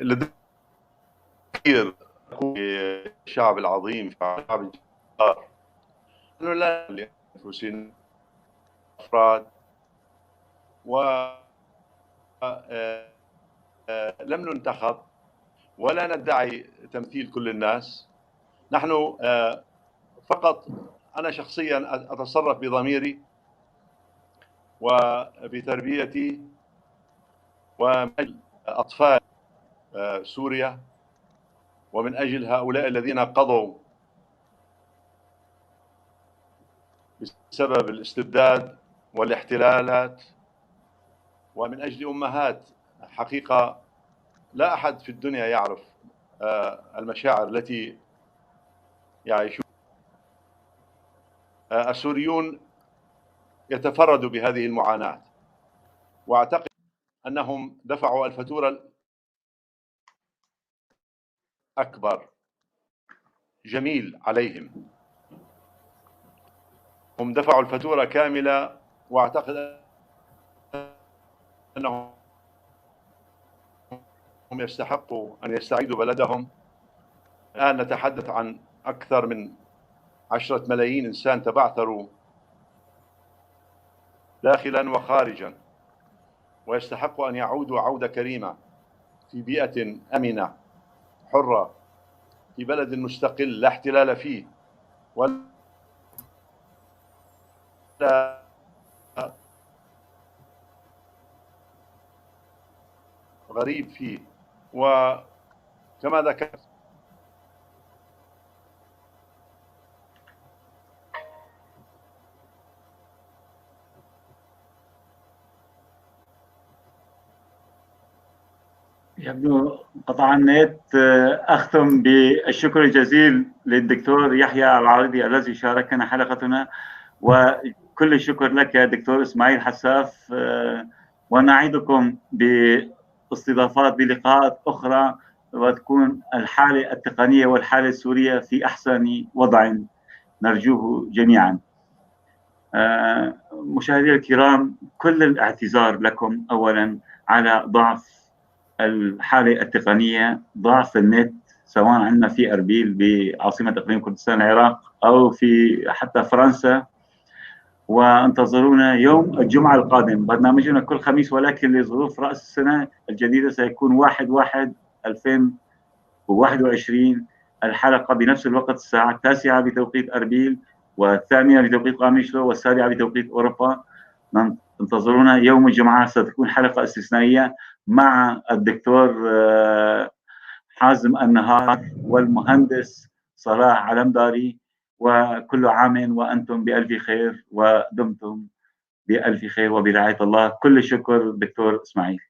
لدي الشعب العظيم، شعب الجبار، نحن لا لأنفسنا أفراد ولم ننتخب ولا ندعي تمثيل كل الناس. نحن فقط، أنا شخصيا أتصرف بضميري وبتربيتي ومن أجل أطفال سوريا ومن أجل هؤلاء الذين قضوا بسبب الاستبداد والاحتلالات، ومن أجل أمهات. حقيقة لا أحد في الدنيا يعرف المشاعر التي يعيشون السوريون. يتفردوا بهذه المعاناة، وأعتقد أنهم دفعوا الفاتورة الأكبر. جميل عليهم، هم دفعوا الفاتورة كاملة، وأعتقد أنهم يستحقوا أن يستعيدوا بلدهم. الآن نتحدث عن أكثر من 10 ملايين إنسان تبعثروا داخلا وخارجا، ويستحقوا أن يعودوا عودة كريمة في بيئة أمنة حرة، في بلد مستقل لا احتلال فيه ولا غريب فيه. وكما ذكرت يبدو قطع النت. أختم بالشكر الجزيل للدكتور يحيى العارضي الذي شاركنا حلقتنا، وكل الشكر لك يا دكتور إسماعيل حساف، ونعيدكم باستضافات بلقاءات أخرى، وتكون الحالة التقنية والحالة السورية في أحسن وضع نرجوه جميعا. مشاهدينا الكرام، كل الاعتذار لكم أولا على ضعف الحالة التقنية، ضعف النت، سواء عندنا في أربيل بعاصمة إقليم كردستان العراق أو في حتى فرنسا. وانتظرونا يوم الجمعة القادم، برنامجنا كل خميس، ولكن لظروف رأس السنة الجديدة سيكون 1/1/2021. الحلقة بنفس الوقت، الساعة 9 بتوقيت أربيل، والثامنة بتوقيت قاميشلو، والسابعة بتوقيت أوروبا. انتظرونا يوم الجمعة، ستكون حلقة استثنائية مع الدكتور حازم النهار والمهندس صلاح علمداري. وكل عام وأنتم بألف خير، ودمتم بألف خير وبرعاية الله. كل الشكر دكتور إسماعيل.